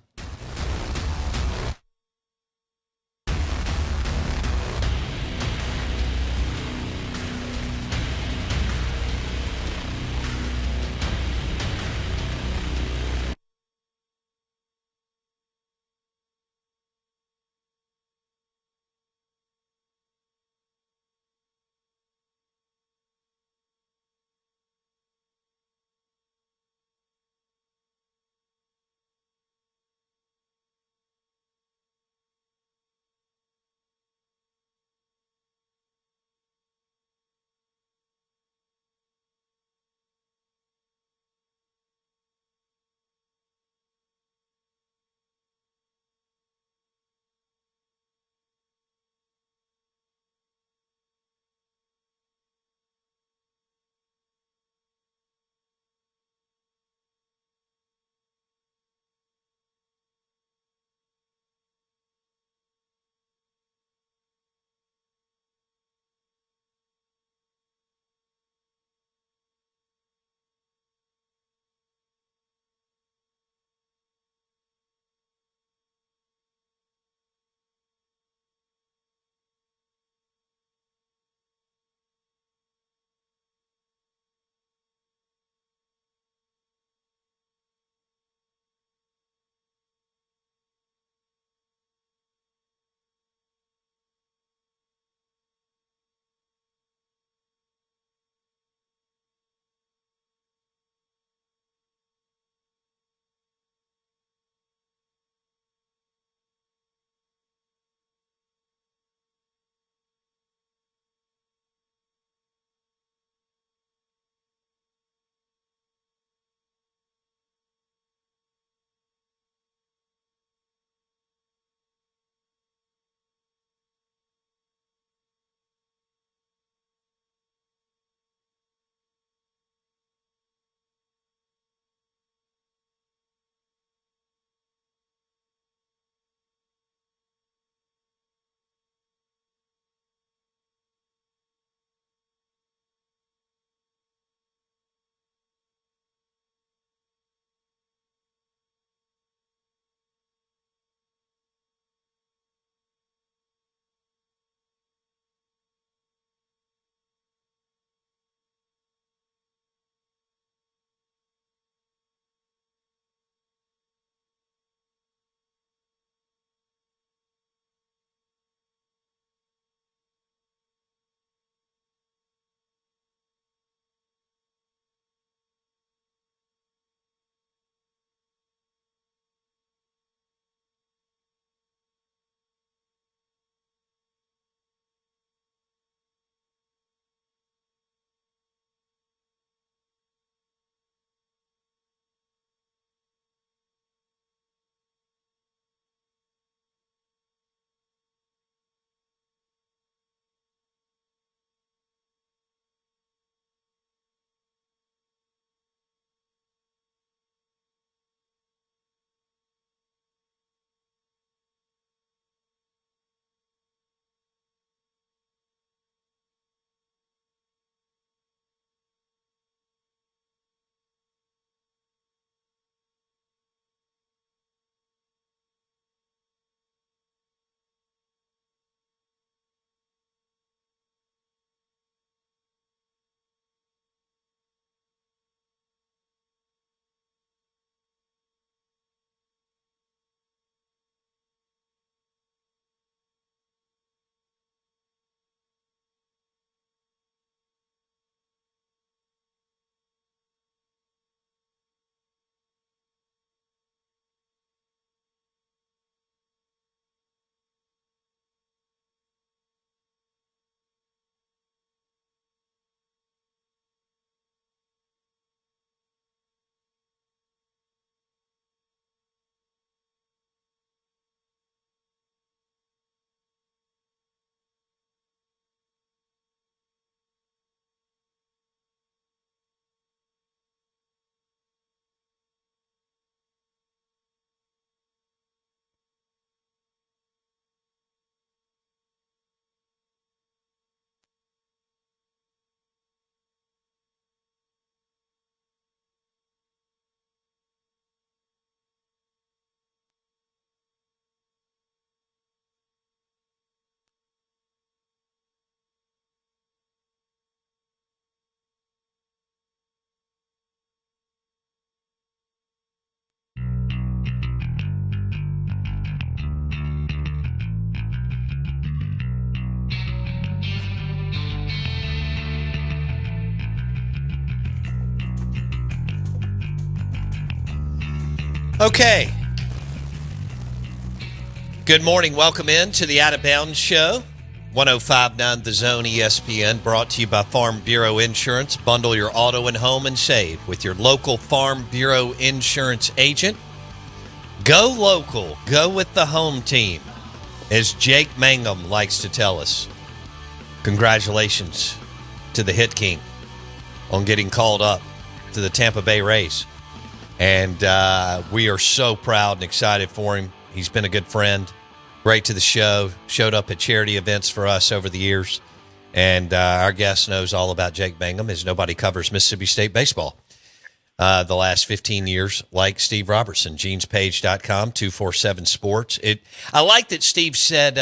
Okay. Good morning. Welcome in to the Out of Bounds Show. 105.9 The Zone ESPN, brought to you by Farm Bureau Insurance. Bundle your auto and home and save with your local Farm Bureau Insurance agent. Go local. Go with the home team, as Jake Mangum likes to tell us. Congratulations to the Hit King on getting called up to the Tampa Bay Rays. And we are so proud and excited for him. He's been a good friend, great to the show, showed up at charity events for us over the years. And our guest knows all about Jake Mangum, as nobody covers Mississippi State baseball the last 15 years, like Steve Robertson, genespage.com, 247 Sports. I like that Steve said,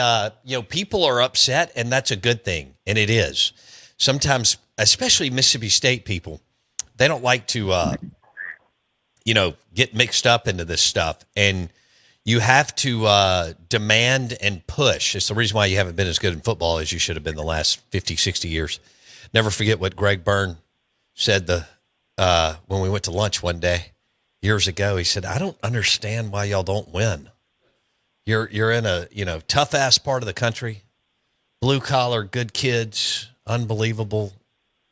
people are upset, and that's a good thing, and it is. Sometimes, especially Mississippi State people, they don't like to get mixed up into this stuff. And you have to demand and push. It's the reason why you haven't been as good in football as you should have been the last 50, 60 years. Never forget what Greg Byrne said when we went to lunch one day years ago. He said, I don't understand why y'all don't win. You're in a tough-ass part of the country, blue-collar, good kids, unbelievable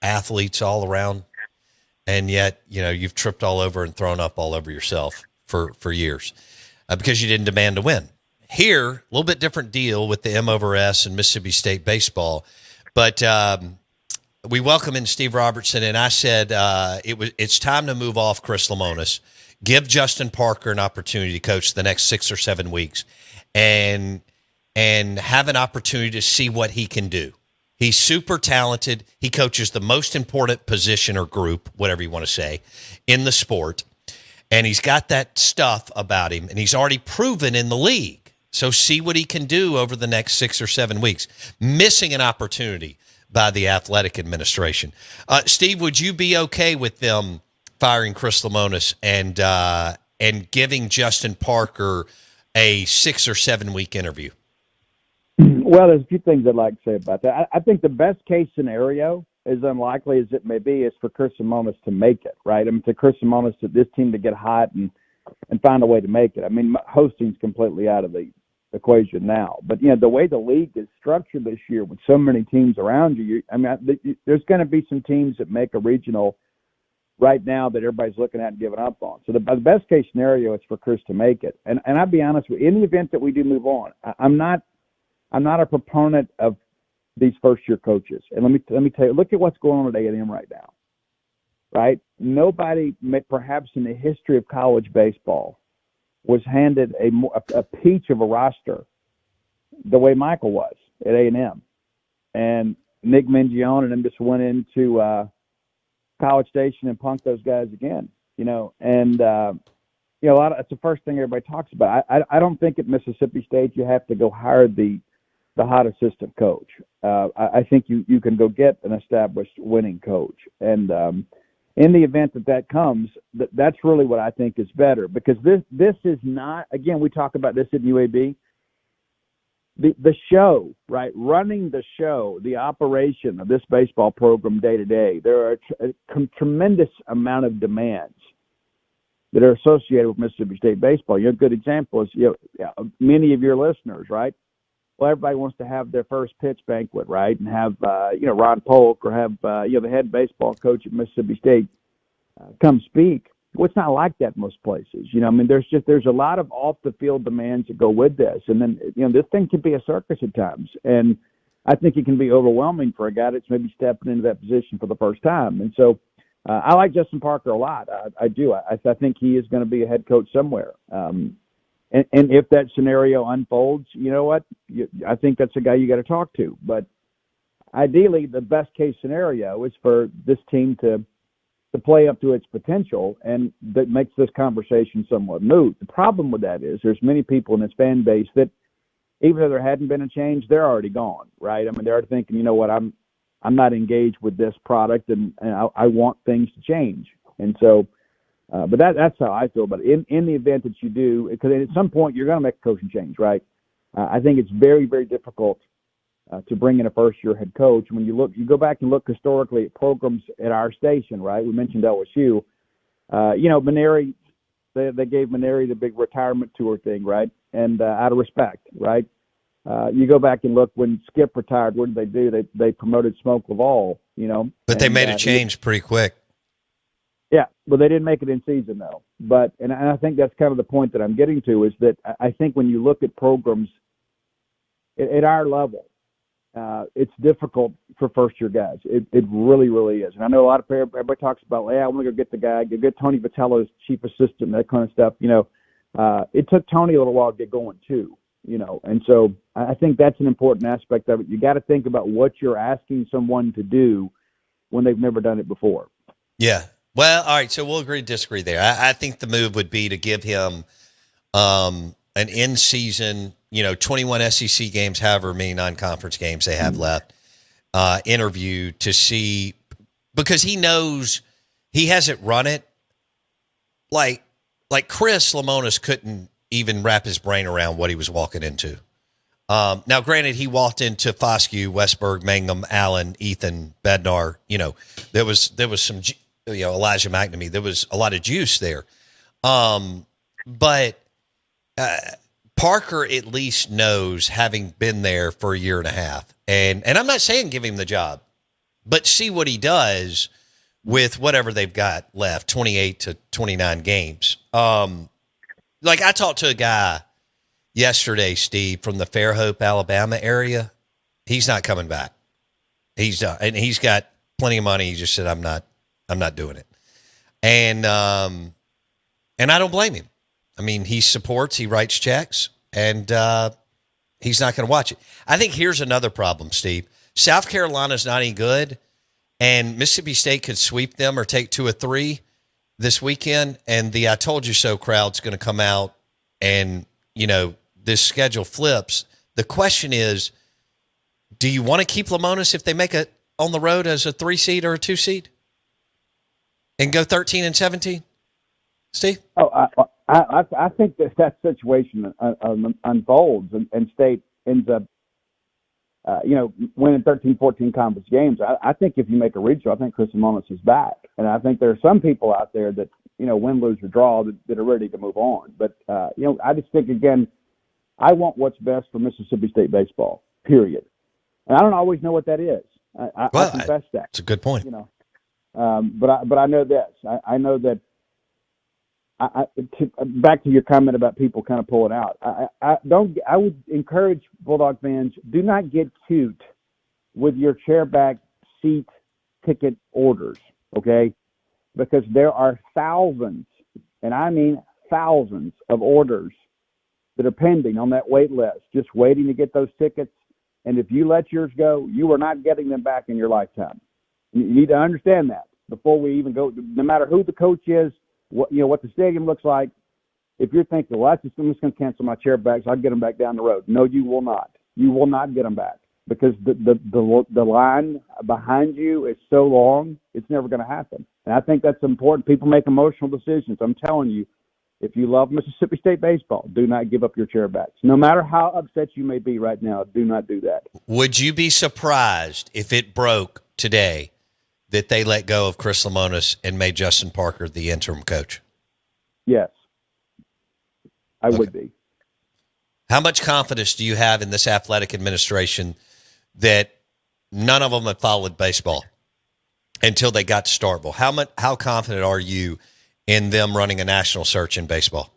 athletes all around. And yet, you've tripped all over and thrown up all over yourself for years because you didn't demand to win. Here, a little bit different deal with the M/S and Mississippi State baseball. But we welcome in Steve Robertson, and I said it's time to move off Chris Lemonis, give Justin Parker an opportunity to coach the next 6 or 7 weeks, and have an opportunity to see what he can do. He's super talented. He coaches the most important position or group, whatever you want to say, in the sport. And he's got that stuff about him, and he's already proven in the league. So see what he can do over the next 6 or 7 weeks. Missing an opportunity by the athletic administration. Steve, would you be okay with them firing Chris Lemonis and giving Justin Parker a 6 or 7 week interview?
Well, there's a few things I'd like to say about that. I think the best case scenario, as unlikely as it may be, is for Chris Lemonis to make it, right? I mean, to Chris Lemonis, to this team to get hot and find a way to make it. I mean, hosting's completely out of the equation now. But, the way the league is structured this year with so many teams around you, there's going to be some teams that make a regional right now that everybody's looking at and giving up on. So the best case scenario is for Chris to make it. And I'll be honest with you, in the event that we do move on, I'm not a proponent of these first-year coaches. And let me tell you, look at what's going on at A&M right now, right? Nobody, perhaps in the history of college baseball, was handed a peach of a roster the way Michael was at A&M. And Nick Mingione and them just went into College Station and punked those guys again, and it's the first thing everybody talks about. I don't think at Mississippi State you have to go hire the hot assistant coach. I think you can go get an established winning coach. And in the event that comes, that's really what I think is better, because this is not, again, we talk about this at UAB, the show, right? Running the show, the operation of this baseball program day to day, there are a tremendous amount of demands that are associated with Mississippi State baseball. A good example is, many of your listeners, right? Well, everybody wants to have their first pitch banquet, right? And have, Ron Polk or have, the head baseball coach at Mississippi State come speak. Well, it's not like that in most places. There's a lot of off the field demands that go with this. And then, this thing can be a circus at times. And I think it can be overwhelming for a guy that's maybe stepping into that position for the first time. And so I like Justin Parker a lot. I do. I think he is going to be a head coach somewhere. And if that scenario unfolds, you know what? I think that's a guy you got to talk to. But ideally, the best case scenario is for this team to play up to its potential, and that makes this conversation somewhat moot. The problem with that is there's many people in this fan base that, even though there hadn't been a change, they're already gone, right? I mean, they're thinking, you know what, I'm not engaged with this product, and I want things to change. And so, but that's how I feel about it. In the event that you do, because at some point you're going to make a coaching change, right? I think it's very, very difficult to bring in a first-year head coach. When you go back and look historically at programs at our station, right? We mentioned LSU. Maneri they gave Maneri the big retirement tour thing, right? And out of respect, right? You go back and look when Skip retired. What did they do? They promoted Smoke Laval,
But they made a change pretty quick.
Yeah, well, they didn't make it in season though. But and I think that's kind of the point that I'm getting to is that I think when you look at programs at our level, it's difficult for first-year guys. It really, really is. And I know a lot of everybody talks about, I want to go get the guy, go get Tony Vitello's chief assistant, that kind of stuff. It took Tony a little while to get going too. And so I think that's an important aspect of it. You got to think about what you're asking someone to do when they've never done it before.
Yeah. Well, all right. So we'll agree to disagree there. I think the move would be to give him an in-season, 21 SEC games, however many non-conference games they have left, interview to see, because he knows he hasn't run it. Like Chris Lemonis couldn't even wrap his brain around what he was walking into. Now, granted, he walked into Foscue, Westberg, Mangum, Allen, Ethan, Bednar. There was some, Elijah McNamee. There was a lot of juice there. But Parker at least knows, having been there for a year and a half. And I'm not saying give him the job, but see what he does with whatever they've got left, 28 to 29 games. I talked to a guy yesterday, Steve, from the Fairhope, Alabama area. He's not coming back. He's done, and he's got plenty of money. He just said, I'm not doing it. And I don't blame him. I mean, he supports, he writes checks, and he's not going to watch it. I think here's another problem, Steve. South Carolina's not any good, and Mississippi State could sweep them or take 2 or 3 this weekend, and the I told you so crowd's going to come out, and, this schedule flips. The question is, do you want to keep Lemonis if they make it on the road as a 3 seed or a 2 seed and go 13-17? Steve?
Oh, I think that situation unfolds and State ends up, winning 13, 14 conference games. I think if you make a regional, I think Chris Lemonis is back. And I think there are some people out there that, win, lose, or draw that are ready to move on. But, I just think, again, I want what's best for Mississippi State baseball, period. And I don't always know what that is. I confess that.
It's a good point.
But I know this. I know that back to your comment about people kind of pulling out. I would encourage Bulldog fans, do not get cute with your chairback seat ticket orders, okay? Because there are thousands, and I mean thousands of orders that are pending on that wait list, just waiting to get those tickets. And if you let yours go, you are not getting them back in your lifetime. You need to understand that before we even go, no matter who the coach is, what the stadium looks like. If you're thinking, well, I'm just going to cancel my chair backs, I'll get them back down the road. No, you will not. You will not get them back because the line behind you is so long, it's never going to happen. And I think that's important. People make emotional decisions. I'm telling you, if you love Mississippi State baseball, do not give up your chair backs. No matter how upset you may be right now, do not do that.
Would you be surprised if it broke today that they let go of Chris Lemonis and made Justin Parker the interim coach?
Yes, I would be.
How much confidence do you have in this athletic administration that none of them have followed baseball until they got to Starkville? How confident are you in them running a national search in baseball?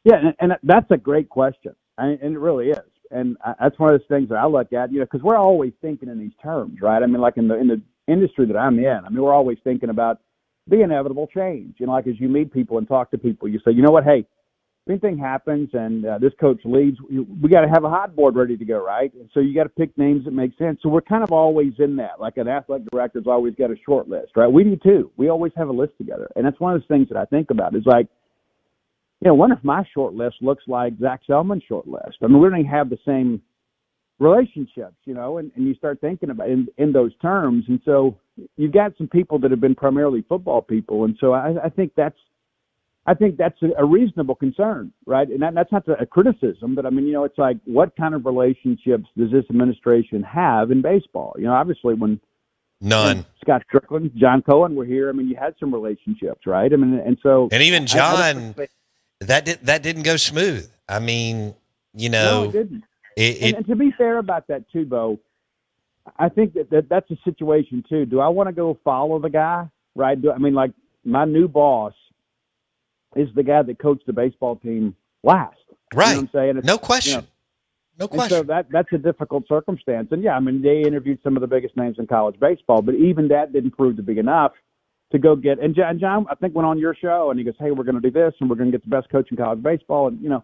Yeah, and that's a great question, and it really is. And that's one of those things that I look at, because we're always thinking in these terms, right? I mean, like in the industry that I'm in, I mean, we're always thinking about the inevitable change. Like as you meet people and talk to people, you say, you know what, hey, if anything happens and this coach leaves, we got to have a hot board ready to go, right? And so you got to pick names that make sense. So we're kind of always in that. Like an athletic director's always got a short list, right? We do too. We always have a list together. And that's one of those things that I think about is like, what if my short list looks like Zach Selman's short list? I mean, we don't even have the same relationships, and you start thinking about it in those terms. And so you've got some people that have been primarily football people. And so I think that's a reasonable concern, right? And that's not a criticism, but I mean, it's like, what kind of relationships does this administration have in baseball? Obviously when
None.
And Scott Strickland, John Cohen were here. I mean, you had some relationships, right? I mean, and so
and even John, that didn't go smooth. I mean,
no, it didn't. And to be fair about that too, Bo, I think that's a situation too. Do I want to go follow the guy? Right? I mean, like my new boss is the guy that coached the baseball team last.
Right.
You know what I'm saying?
No question. No question.
So that's a difficult circumstance. And yeah, I mean, they interviewed some of the biggest names in college baseball, but even that didn't prove to be enough to go get. And John, I think, went on your show and he goes, "Hey, we're going to do this, and we're going to get the best coach in college baseball." And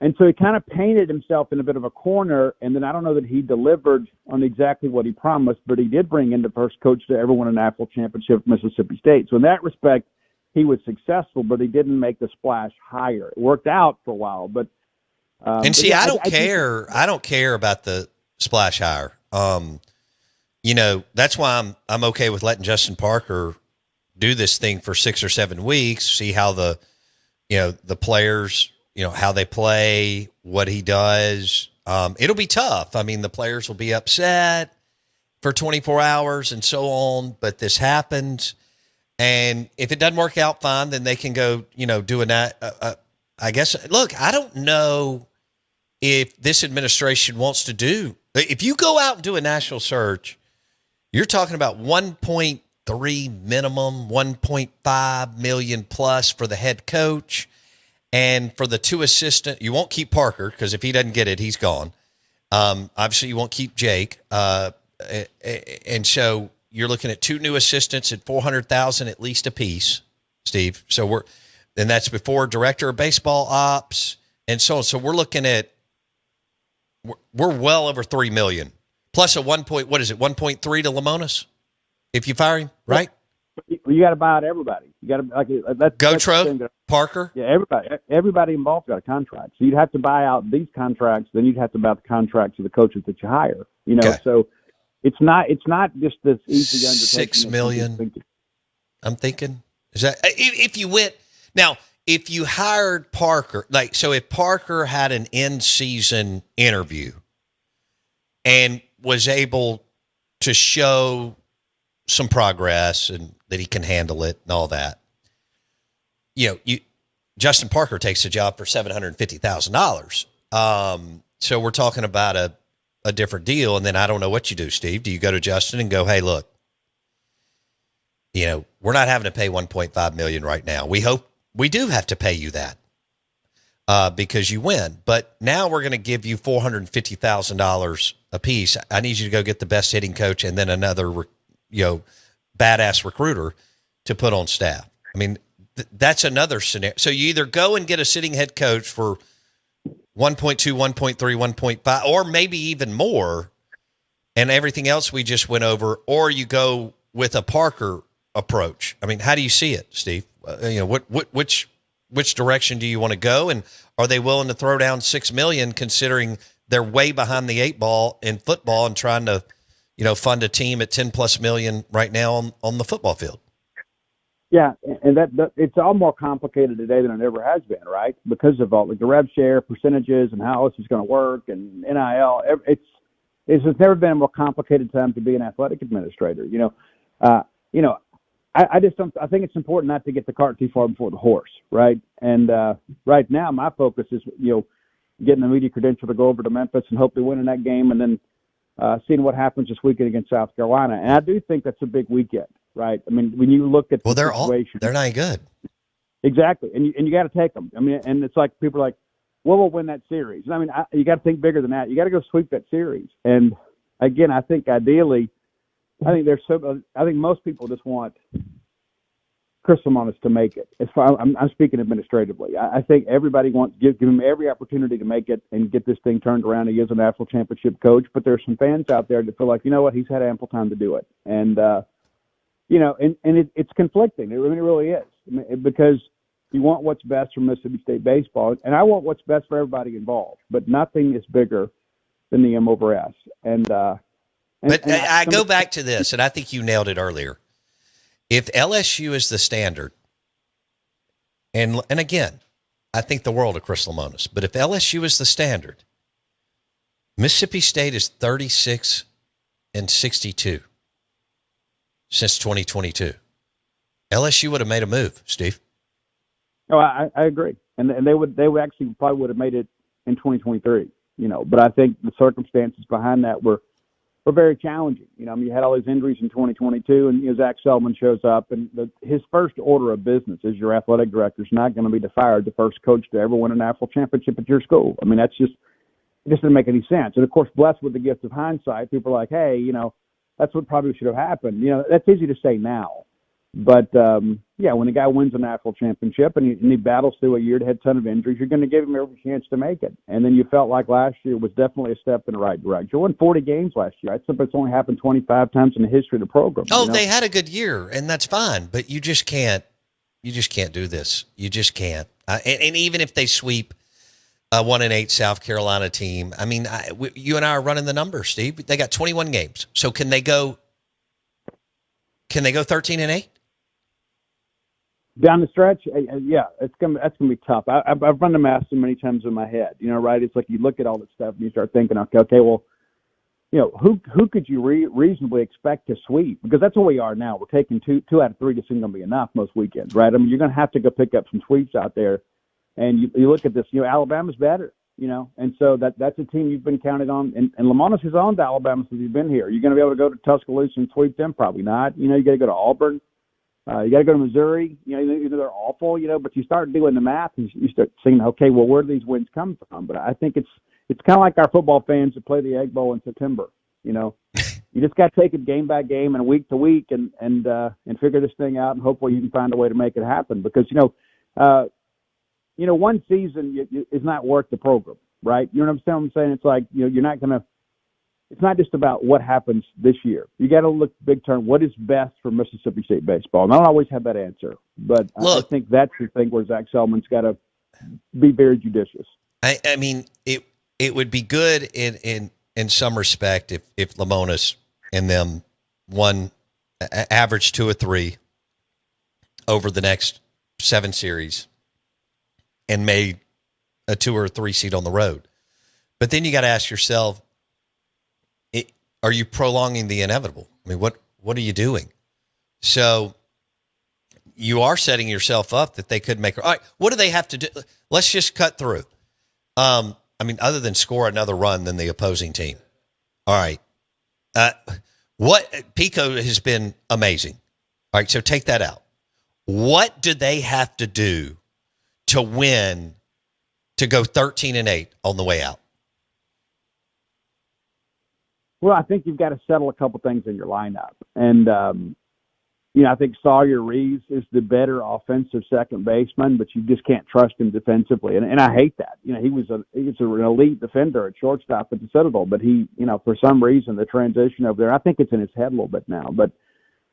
and so he kind of painted himself in a bit of a corner. And then I don't know that he delivered on exactly what he promised, but he did bring in the first coach to ever win a national championship at Mississippi State. So in that respect, he was successful, but he didn't make the splash higher. It worked out for a while, but.
And see, I don't care. I don't care about the splash hire. That's why I'm okay with letting Justin Parker do this thing for 6 or 7 weeks, see how the players, how they play, what he does. It'll be tough. I mean, the players will be upset for 24 hours and so on, but this happens. And if it doesn't work out, fine, then they can go, do I guess, look, I don't know if this administration wants to do. If you go out and do a national search, you're talking about 1.3 minimum, 1.5 million plus for the head coach. And for the 2 assistant, you won't keep Parker because if he doesn't get it, he's gone. Obviously, you won't keep Jake. And so you're looking at 2 new assistants at $400,000 at least a piece, Steve. So and that's before director of baseball ops and so on. So we're looking at, we're well over $3 million plus a 1.3 to Lemonis if you fire him, right?
You got to buy out everybody. You got to
Gotro, Parker.
Yeah, everybody involved got a contract. So you'd have to buy out these contracts. Then you'd have to buy the contracts of the coaches that you hire.
Okay.
So it's not just this easy undertaking.
$6 million. I'm thinking is that if you went now. If you hired Parker, if Parker had an in-season interview and was able to show some progress and that he can handle it and all that, Justin Parker takes a job for $750,000. So we're talking about a different deal. And then I don't know what you do, Steve. Do you go to Justin and go, "Hey, look, we're not having to pay $1.5 million right now. We do have to pay you that because you win. But now we're going to give you $450,000 a piece. I need you to go get the best hitting coach and then another, badass recruiter to put on staff." I mean, that's another scenario. So you either go and get a sitting head coach for 1.2, 1.3, 1.5, or maybe even more, and everything else we just went over, or you with a Parker approach. I mean, how do you see it, Steve? Which direction do you want to go? And are they willing to throw down $6 million considering they're way behind the 8 ball in football and trying to, fund a team at 10 plus million right now on the football field?
Yeah. And that it's all more complicated today than it ever has been, right? Because of all the rev share percentages and how this is going to work and NIL. It's never been a more complicated time to be an athletic administrator. I just don't. I think it's important not to get the cart too far before the horse, right? And right now, my focus is getting the media credential to go over to Memphis and hopefully winning that game, and then seeing what happens this weekend against South Carolina. And I do think that's a big weekend, right? I mean, when you look at
they're not good.
Exactly, and you got to take them. I mean, and it's like people are like, "Well, we'll win that series." And I mean, you got to think bigger than that. You got to go sweep that series. And again, I think ideally. I think most people just want Chris Lemonis to make it. I'm speaking administratively. I think everybody wants give him every opportunity to make it and get this thing turned around. He is a national championship coach, but there's some fans out there that feel like, he's had ample time to do it, and it's conflicting. It really is because you want what's best for Mississippi State baseball, and I want what's best for everybody involved. But nothing is bigger than the M over S,
But I go back to this, and I think you nailed it earlier. If LSU is the standard, and again, I think the world of Chris Lemonis, but if LSU is the standard, Mississippi State is 36-62. since 2022. LSU would have made a move, Steve.
Oh, I agree, and they would actually probably would have made it in 2023. But I think the circumstances behind that were very challenging. I mean, you had all these injuries in 2022, and Zach Selman shows up, and his first order of business as your athletic director is not going to be to fire the first coach to ever win a national championship at your school. I mean, it just doesn't make any sense. And of course, blessed with the gift of hindsight, people are like, hey, that's what probably should have happened. That's easy to say now. But, when a guy wins a national championship and he battles through a year that had a ton of injuries, you're going to give him every chance to make it. And then you felt like last year was definitely a step in the right direction. You won 40 games last year. I'd say it's only happened 25 times in the history of the program.
Oh, they had a good year, and that's fine. But you just can't do this. You just can't. And even if they sweep a 1-8 South Carolina team, I mean, you and I are running the numbers, Steve. They got 21 games. So can they go 13-8?
Down the stretch, that's gonna be tough. I've run the math so many times in my head, right? It's like you look at all that stuff and you start thinking, okay, well, who could you reasonably expect to sweep? Because that's where we are now. We're taking two out of three. Just isn't going to be enough most weekends, right? I mean, you're going to have to go pick up some sweeps out there, and you look at this. Alabama's better, and so that's a team you've been counted on. And Lemonis has owned Alabama since he's been here. You're going to be able to go to Tuscaloosa and sweep them? Probably not. You got to go to Auburn. You got to go to Missouri. They're awful, but you start doing the math and you start saying, okay, well, where do these wins come from? But I think it's kind of like our football fans that play the Egg Bowl in September. You just got to take it game by game and week to week and figure this thing out, and hopefully you can find a way to make it happen. Because one season is not worth the program, right? You know what I'm saying? It's like you're not going to. It's not just about what happens this year. You got to look big term. What is best for Mississippi State baseball? And I don't always have that answer, but I think that's the thing where Zach Selman's got to be very judicious.
I mean, it would be good in some respect if Lemonis and them won average 2 or 3 over the next 7 series and made a 2 or 3 seed on the road. But then you got to ask yourself, are you prolonging the inevitable? I mean, what are you doing? So you are setting yourself up that they could make. All right, what do they have to do? Let's just cut through. I mean, other than score another run than the opposing team. All right. Pico has been amazing. All right, so take that out. What do they have to do to win, to go 13-8 on the way out?
Well, I think you've got to settle a couple things in your lineup. And, I think Sawyer Reeves is the better offensive second baseman, but you just can't trust him defensively. And I hate that. He was an elite defender at shortstop at the Citadel, but he, for some reason, the transition over there, I think it's in his head a little bit now. But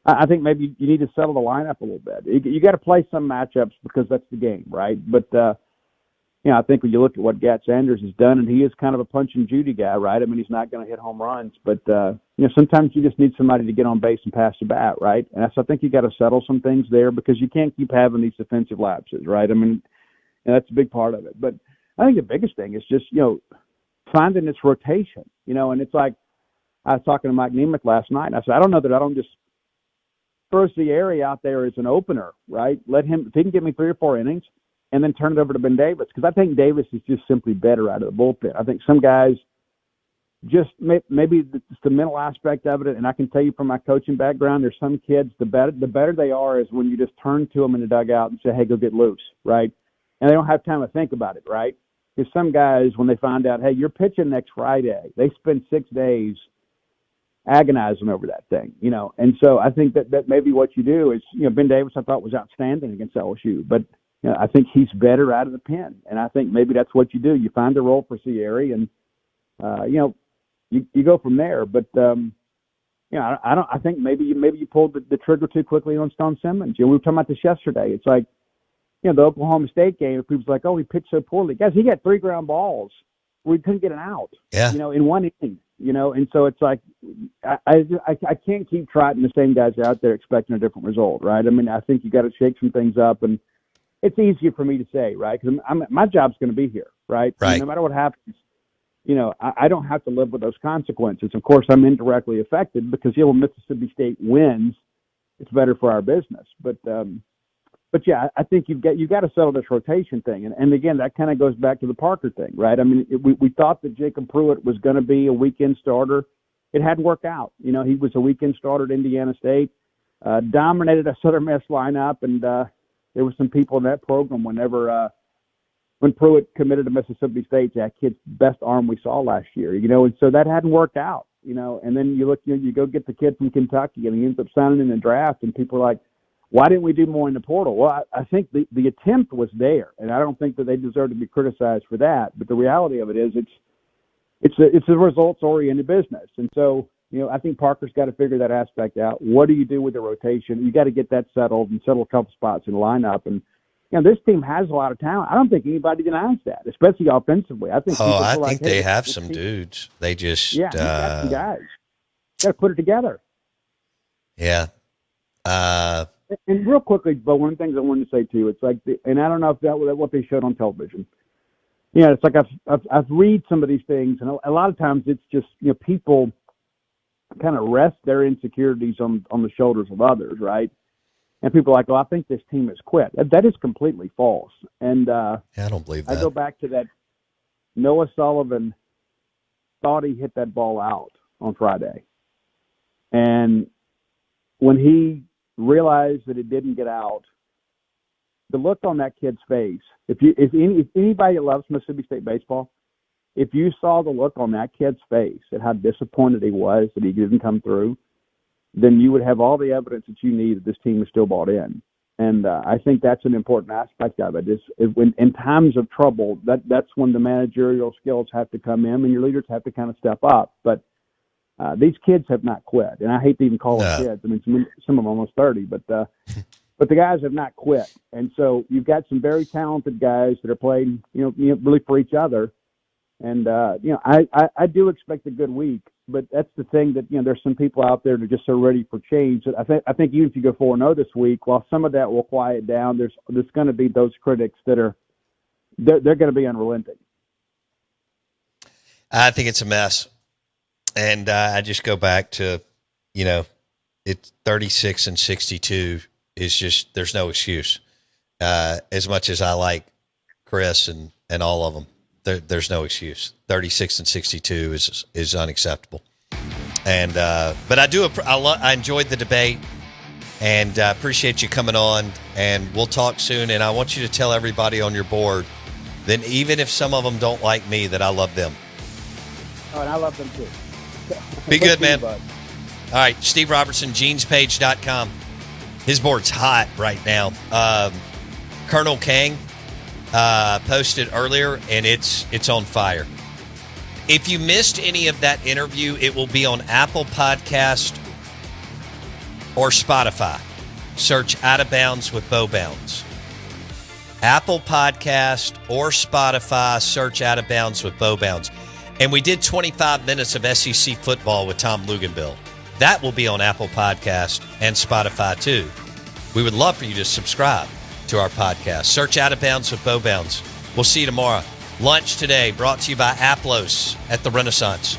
I think maybe you need to settle the lineup a little bit. You got to play some matchups because that's the game, right? But, I think when you look at what Gat Sanders has done, and he is kind of a punch and Judy guy, right? I mean, he's not going to hit home runs, but sometimes you just need somebody to get on base and pass the bat, right? And so I think you got to settle some things there because you can't keep having these defensive lapses, right? I mean, and that's a big part of it. But I think the biggest thing is just finding this rotation, and it's like I was talking to Mike Nemeth last night, and I said I don't know that I don't just throw Cieri out there as an opener, right? Let him, if he can give me 3 or 4 innings, and then turn it over to Ben Davis, because I think Davis is just simply better out of the bullpen. I think some guys just maybe it's the mental aspect of it, and I can tell you from my coaching background, there's some kids, the better they are is when you just turn to them in the dugout and say, hey, go get loose, right? And they don't have time to think about it, right? Because some guys, when they find out, hey, you're pitching next Friday, they spend 6 days agonizing over that thing, And so I think that maybe what you do is, Ben Davis I thought was outstanding against LSU, but I think he's better out of the pen, and I think maybe that's what you do. You find a role for Cieri, and you go from there. But I think maybe you pulled the trigger too quickly on Stone Simmons. We were talking about this yesterday. It's like the Oklahoma State game. People's like, oh, he pitched so poorly, guys. He got 3 ground balls where he couldn't get an out.
Yeah.
In 1 inning. And so it's like I can't keep trotting the same guys out there expecting a different result, right? I mean, I think you got to shake some things up and. It's easier for me to say, right? Because my job's going to be here, right?
Right.
No matter what happens, I don't have to live with those consequences. Of course, I'm indirectly affected because when Mississippi State wins, it's better for our business. But yeah, I think you've got to settle this rotation thing, and again, that kind of goes back to the Parker thing, right? I mean, we thought that Jacob Pruitt was going to be a weekend starter. It hadn't worked out. You know, he was a weekend starter at Indiana State, dominated a Southern Miss lineup, and there were some people in that program when Pruitt committed to Mississippi State, that kid's best arm we saw last year, you know, and so that hadn't worked out, you know, and then you go get the kid from Kentucky and he ends up signing in the draft, and people are like, why didn't we do more in the portal? Well, I think the attempt was there, and I don't think that they deserve to be criticized for that, but the reality of it is it's a results-oriented business, and so, you know, I think Parker's got to figure that aspect out. What do you do with the rotation? You got to get that settled and settle a couple spots in the lineup. And, you know, this team has a lot of talent. I don't think anybody denies that, especially offensively. I think
they have some dudes. They just
got some guys. Got to put it together.
Yeah.
And real quickly, but one of the things I wanted to say too, it's like, and I don't know if that was what they showed on television. Yeah, it's like I've read some of these things, and a lot of times it's just, you know, people kind of rest their insecurities on the shoulders of others, right? And people are like, well, I think this team has quit. That is completely false. And
I don't believe that.
I go back to that Noah Sullivan thought he hit that ball out on Friday. And when he realized that it didn't get out, the look on that kid's face, if anybody that loves Mississippi State baseball, if you saw the look on that kid's face at how disappointed he was that he didn't come through, then you would have all the evidence that you need that this team is still bought in. And I think that's an important aspect of it. Is when in times of trouble, that's when the managerial skills have to come in and your leaders have to kind of step up. But these kids have not quit, and I hate to even call them kids. I mean, some of them are almost 30, but the guys have not quit. And so you've got some very talented guys that are playing, you know, really for each other. And, you know, I do expect a good week, but that's the thing that, you know, there's some people out there that are just so ready for change. I think even if you go 4-0 this week, while some of that will quiet down, there's going to be those critics that are, they're going to be unrelenting.
I think it's a mess. And I just go back to, you know, it's 36-62 is just, there's no excuse. As much as I like Chris and all of them, there's no excuse. 36-62 is unacceptable. And but I enjoyed the debate, and appreciate you coming on. And we'll talk soon. And I want you to tell everybody on your board that even if some of them don't like me, that I love them.
Oh, and I love them too.
Be good, man. All right, Steve Robertson, genespage.com. His board's hot right now. Colonel Kang posted earlier, and it's on fire. If you missed any of that interview, it will be on Apple Podcast or Spotify. Search Out of Bounds with Bo Bounds. Apple Podcast or Spotify, search Out of Bounds with Bo Bounds. And we did 25 minutes of SEC football with Tom Luginbill. That will be on Apple Podcast and Spotify too. We would love for you to subscribe to our podcast. Search Out of Bounds with Bo Bounds. We'll see you tomorrow. Lunch today brought to you by Aplos at the Renaissance.